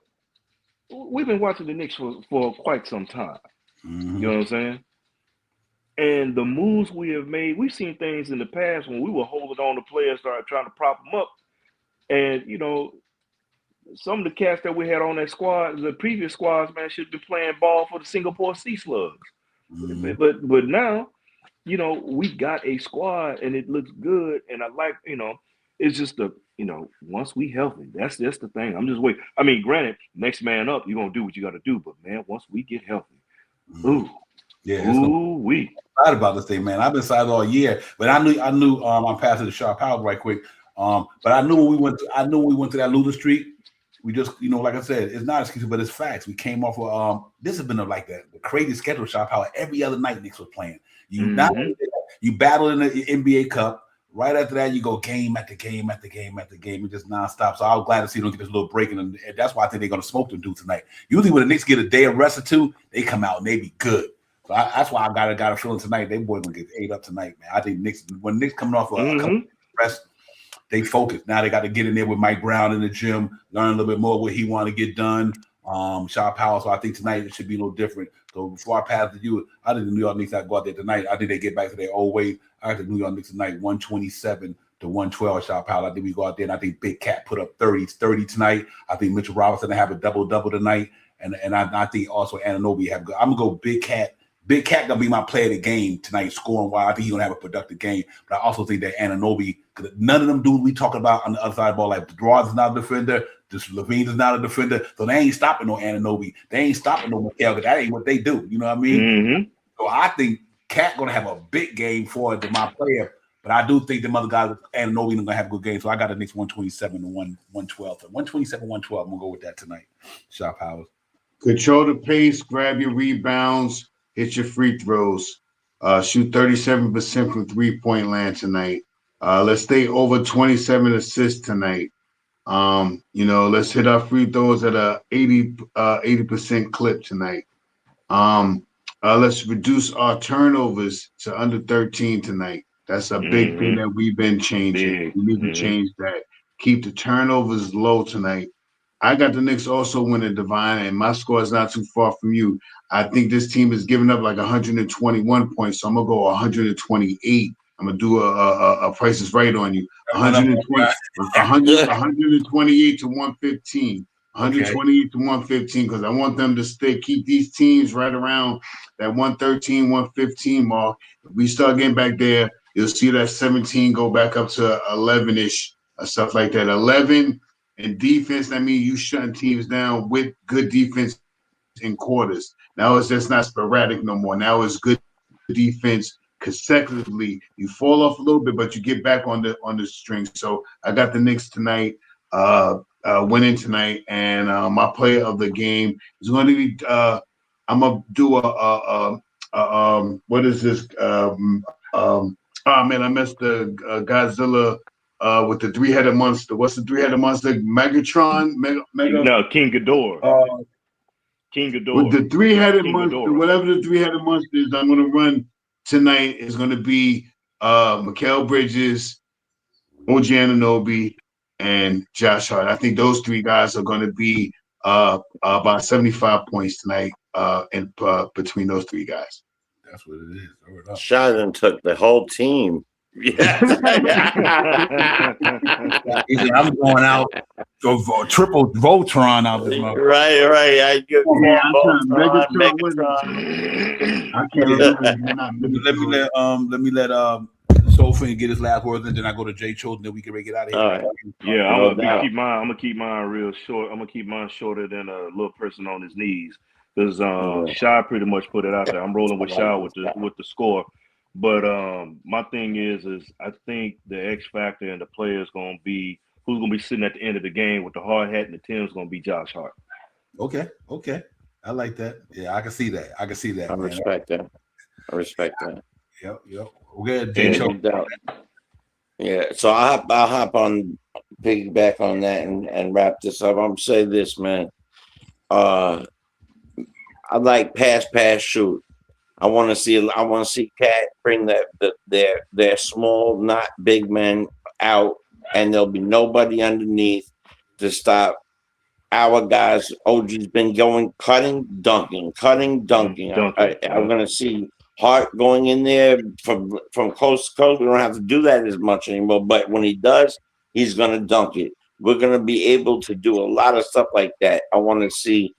we've been watching the Knicks for quite some time. Mm-hmm. You know what I'm saying? And the moves we have made, we've seen things in the past when we were holding on to players, started trying to prop them up, and some of the cats that we had on that squad, the previous squads, man, should be playing ball for the Singapore Sea Slugs. Mm-hmm. But now, we got a squad and it looks good. And I like, it's just once we healthy, that's the thing. I'm just waiting. I mean, granted, next man up, you're gonna do what you got to do. But man, once we get healthy, we excited about this thing, man. I've been excited all year, but I knew I'm passing the Sharp Power right quick. But I knew when we went to that losing streak. We just, like I said, it's not excuses, but it's facts. We came off of this has been the crazy schedule shot how every other night Knicks was playing. You battle in the NBA Cup. Right after that, you go game after game after game after game. It's just nonstop. So I was glad to see them get this little break, and that's why I think they're going to smoke them dudes tonight. Usually when the Knicks get a day of rest or two, they come out and they be good. So that's why I got a feeling tonight they boys gonna get ate up tonight, man. I think when Knicks coming off a couple of rest. They focused. Now they got to get in there with Mike Brown in the gym, learn a little bit more what he want to get done. Shaw Powell. So I think tonight it should be a little different. So before I pass to you, I think the New York Knicks not go out there tonight. I think they get back to their old way. I think the New York Knicks tonight, 127 to 112. Shaw Powell. I think we go out there and I think Big Cat put up 30 tonight. I think Mitchell Robinson have a double tonight, and I think also Anunoby have good. I'm gonna go Big Cat, Big Cat gonna be my player of the game tonight, scoring wise. I think he's gonna have a productive game. But I also think that Anunoby, because none of them dudes we talking about on the other side of the ball, like Drawers is not a defender, just Levine is not a defender, so they ain't stopping no Anunoby. They ain't stopping no Mikal, because that ain't what they do. You know what I mean? Mm-hmm. So I think Cat gonna have a big game for my player. But I do think the other guys, Anunoby, gonna have a good game. So I got the Knicks 127 to 112. 127, 112. I'm gonna go with that tonight. Shot Powers. Control the pace, grab your rebounds, hit your free throws. Shoot 37% from three-point land tonight. Let's stay over 27 assists tonight. Let's hit our free throws at a 80% clip tonight. Let's reduce our turnovers to under 13 tonight. That's a big thing that we've been changing. We need to change that. Keep the turnovers low tonight. I got the Knicks also winning, Divine, and my score is not too far from you. I think this team is giving up like 121 points, so I'm gonna go 128. I'm gonna do a Price is Right on you. 128 to 115. 128 to 115, because I want them to keep these teams right around that 113, 115 mark. If we start getting back there, you'll see that 17 go back up to 11-ish, stuff like that. 11 in defense, that means you shutting teams down with good defense in quarters. Now it's just not sporadic no more. Now it's good defense consecutively. You fall off a little bit, but you get back on the string. So I got the Knicks tonight, winning tonight, and my player of the game is going to be. I'm gonna do what is this? Oh man, I messed the Godzilla. With the three-headed monster. What's the three-headed monster? Megatron? No, King Ghidorah. King Ghidorah. With the three-headed King monster, Ghidorah. whatever the three-headed monster is, I'm going to run tonight is going to be Mikal Bridges, OG Anunoby, and Josh Hart. I think those three guys are going to be about 75 points tonight in between those three guys. That's what it is. Sheldon took the whole team. Yeah. He said, I'm going out to triple Voltron out this month. Right. I get Let me let Sophie get his last words, and then I go to Jay Chosen, then we can get out of here. All right. Yeah, I'm gonna keep mine real short. I'm gonna keep mine shorter than a little person on his knees, because Shy pretty much put it out there. I'm rolling with Shy with the score. But my thing is I think the X factor and the player is going to be who's going to be sitting at the end of the game with the hard hat and the Tim is going to be Josh Hart. Okay, I like that. Yeah, I can see that. I respect that. Yep. Okay, yeah. So I'll hop on, piggyback on that and wrap this up. I'm gonna say this, man. I like pass, shoot. I want to see Cat bring their small, not big men out, and there'll be nobody underneath to stop our guys. OG's been going cutting, dunking. I'm going to see Hart going in there from coast to coast. We don't have to do that as much anymore, but when he does, he's going to dunk it. We're going to be able to do a lot of stuff like that. I want to see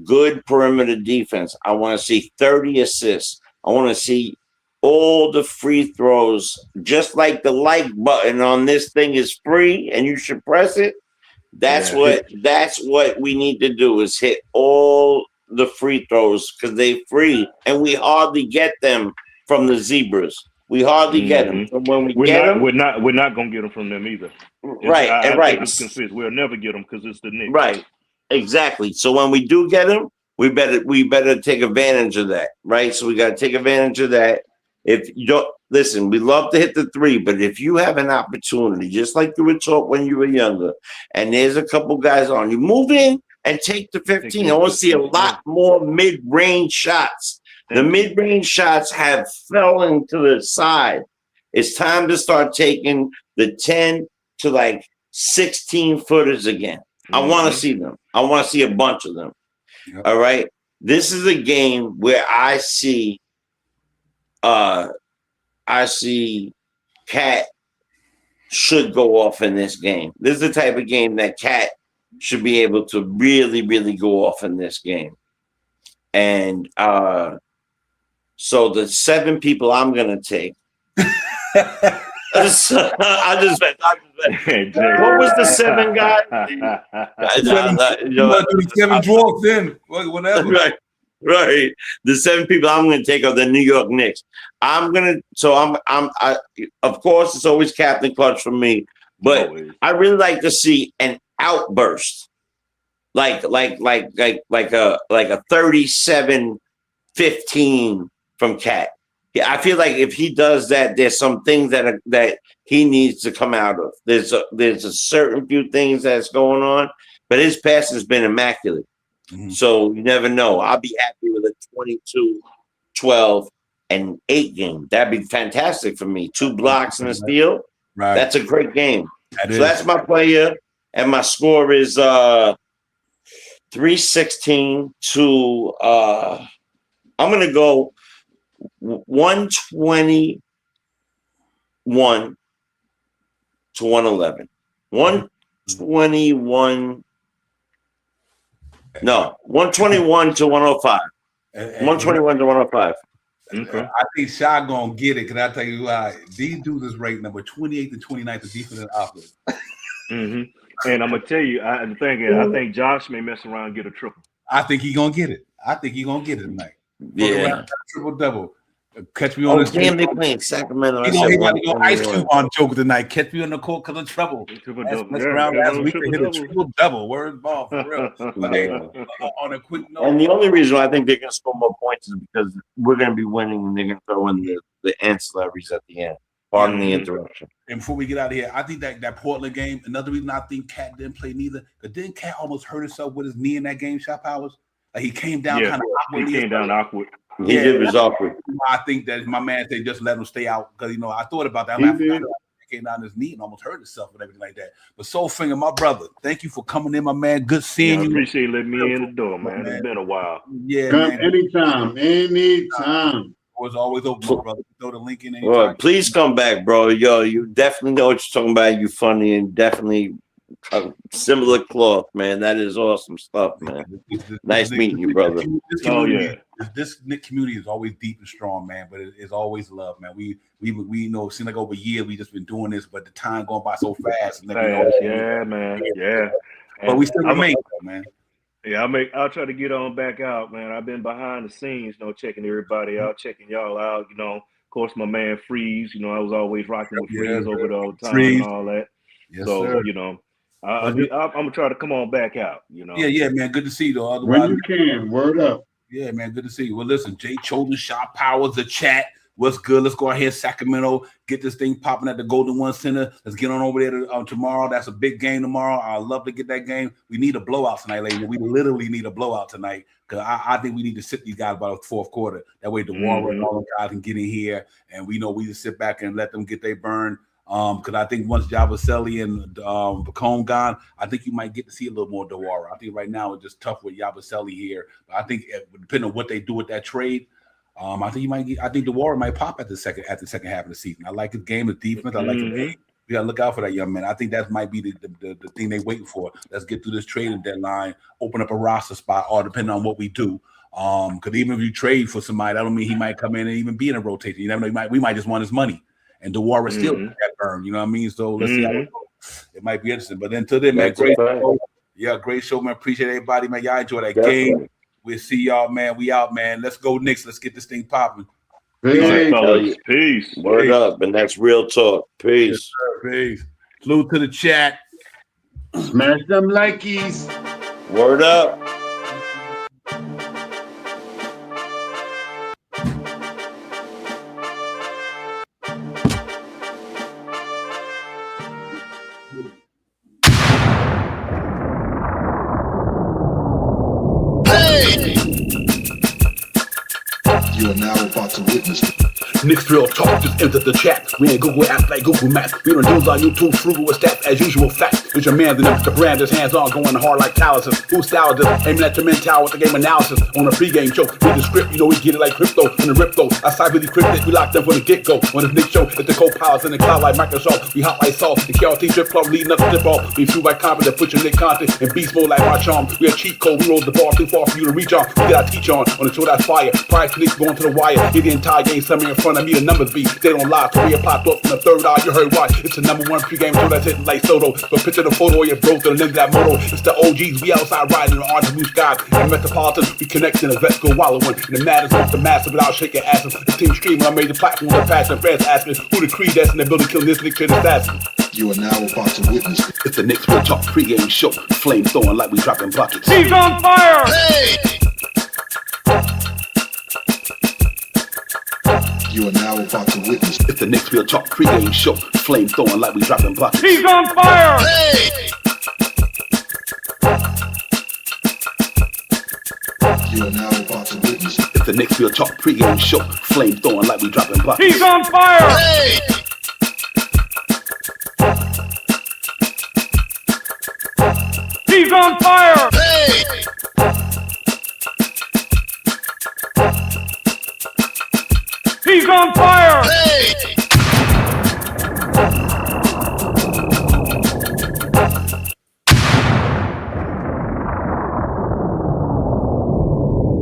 good perimeter defense. I want to see 30 assists. I want to see all the free throws, just like the like button on this thing is free and you should press it. That's what we need to do, is hit all the free throws, because they free and we hardly get them from the Zebras. We hardly get them. So when we're not gonna get them from them either. Right. We'll never get them because it's the Knicks. Right. Exactly. So when we do get them, we better take advantage of that, right? So we got to take advantage of that. If you don't listen, we love to hit the three, but if you have an opportunity, just like you were taught when you were younger, and there's a couple guys on, you move in and take the 15. I want to see a lot more mid-range shots. The mid-range shots have fallen to the side. It's time to start taking the 10 to like 16 footers again. I want to see them. I want to see a bunch of them. Yep. All right. This is a game where I see Cat should go off in this game. This is the type of game that Cat should be able to really, really go off in this game. And So the 7 people I'm gonna take. I just what was the 7 guys? 7 dwarfs in whatever. Right. The 7 people I'm going to take are the New York Knicks. Of course, it's always Captain Clutch for me, but I really like to see an outburst, like a 37-15 from Cat. Yeah, I feel like if he does that, there's some things that he needs to come out of. There's a certain few things that's going on, but his pass has been immaculate. Mm-hmm. So you never know. I'll be happy with a 22, 12, and 8 game. That'd be fantastic for me. 2 blocks and a steal. Right. That's a great game. That's my player, and my score is 316 to I'm gonna go 121 to 111. 121. No, 121 to 105. 121 to 105. Okay. I think Shy gonna get it. Can I tell you why? These dudes is ranked number 28 to 29 for defense and offense. Mm-hmm. And I'm gonna tell you, the thing is, I think Josh may mess around and get a triple. I think he's gonna get it. tonight. Yeah, triple double. Catch me on the game. They playing Sacramento. He's gonna go Ice Cube on Joker tonight. Catch me on the court because of trouble. Last week they hit a triple double. Word ball for real. On a quick note. And the only reason I think they're gonna score more points is because we're gonna be winning and they're gonna throw in the ancillaries at the end. Pardon the interruption. And before we get out of here, I think that Portland game, another reason I think Cat didn't play neither, because didn't Cat almost hurt himself with his knee in that game, Shot Powers? Like he came down kind of awkward. He came down awkward. He did was awkward. I think that my man said just let him stay out because I thought about that. He came down his knee and almost hurt himself and everything like that. But Soul Finger, my brother, thank you for coming in, my man. Good seeing you. I appreciate you letting me in the door, man. It's been a while. Yeah, come anytime. Was always open, brother. Throw the link in. Well, please come back, bro. Yo, you definitely know what you're talking about. You funny and definitely similar cloth, man. That is awesome stuff, man. Nice meeting you, brother. This Knick community is always deep and strong, man. But it's always love, man. We know. It seems like over years we just been doing this, but the time going by so fast. Yeah, man. Yeah. But we still remain, man. Yeah, I'll try to get on back out, man. I've been behind the scenes, checking everybody out, checking y'all out. Of course, my man Freeze. I was always rocking with Freeze over the time Freeze. And all that. Yes, so sir. I'm gonna try to come on back out. Yeah, man. Good to see you, though. Otherwise, when you can, word up. Yeah, man. Good to see you. Well, listen, Jay Chosen, Shot Powers, the chat. What's good? Let's go ahead, Sacramento. Get this thing popping at the Golden One Center. Let's get on over there tomorrow. That's a big game tomorrow. I'd love to get that game. We need a blowout tonight, ladies. We literally need a blowout tonight because I think we need to sit these guys by the fourth quarter. That way, the Warriors and all the guys can get in here, and we know we just sit back and let them get their burn. Because I think once Yabusele and Bacone gone, I think you might get to see a little more Dewara. I think right now it's just tough with Yabusele here. But I think depending on what they do with that trade. I think the Warrior might pop at the second half of the season. I like his game, his defense. I like his game. We gotta look out for that young man. I think that might be the thing they waiting for. Let's get through this trading deadline, open up a roster spot, or depending on what we do. Because even if you trade for somebody, that don't mean he might come in and even be in a rotation. You never know. We might just want his money, and the Warrior still get that burn. You know what I mean? So let's see how it goes. It might be interesting. But until then, man, great show. Yeah, great show, man. Appreciate everybody, man. Y'all enjoy that game. We'll see y'all, man. We out, man. Let's go, Knicks. Let's get this thing popping. Peace. Word up, and that's real talk. Peace. Yes, sir. Peace. Salute to the chat. Smash them likies. Word up. You are now about to witness Knicks real talk, just enter the chat. We ain't Google apps like Google Maps. We don't use our YouTube frugal with stats as usual fact. Is your man the brand is hands on, going hard like calluses. Who style this? Aiming at your mental with the game analysis. On a pregame show, read the script, you know we get it like crypto. On the rip though, I side really cryptic, we locked them from the get-go. On this Nick show, it's the co-pilots in the cloud like Microsoft. We hot like salt, the KLT drip club leading up to dip off. We flew by confident, put your Nick content in beast mode like my charm. We a cheat code, we roll the bar too far for you to reach on. We got teach on the show that's fire. Price Knicks going to the wire. Hit the entire game, somewhere in front of me, the numbers be. They don't lie, career popped up from the third eye, you heard why. It's the #1 pregame show that's hitting like Soto. But picture the photo of your bro to the link of that moto. It's the OGs, we outside riding on the blue sky. And Metropolitan, we connect in the vets go wallowing. And the matters off the massive without shaking asses. The team stream when I made the platform that passed and fans asking who the creed that's in the building killing this Nick shit assassin. You are now about to witness it. It's the Knicks Real Talk pregame show. Flame throwing like we dropping buckets. He's on fire! Hey! You are now about to witness it. It's the Knicks Real Talk pregame show. Flame throwing like we dropping buckets. He's on fire! Hey! You are now about to witness it. It's the Knicks Real Talk pregame show. Flame throwing like we dropping buckets. He's on fire! Hey! He's on fire! Hey! He's on fire! Hey!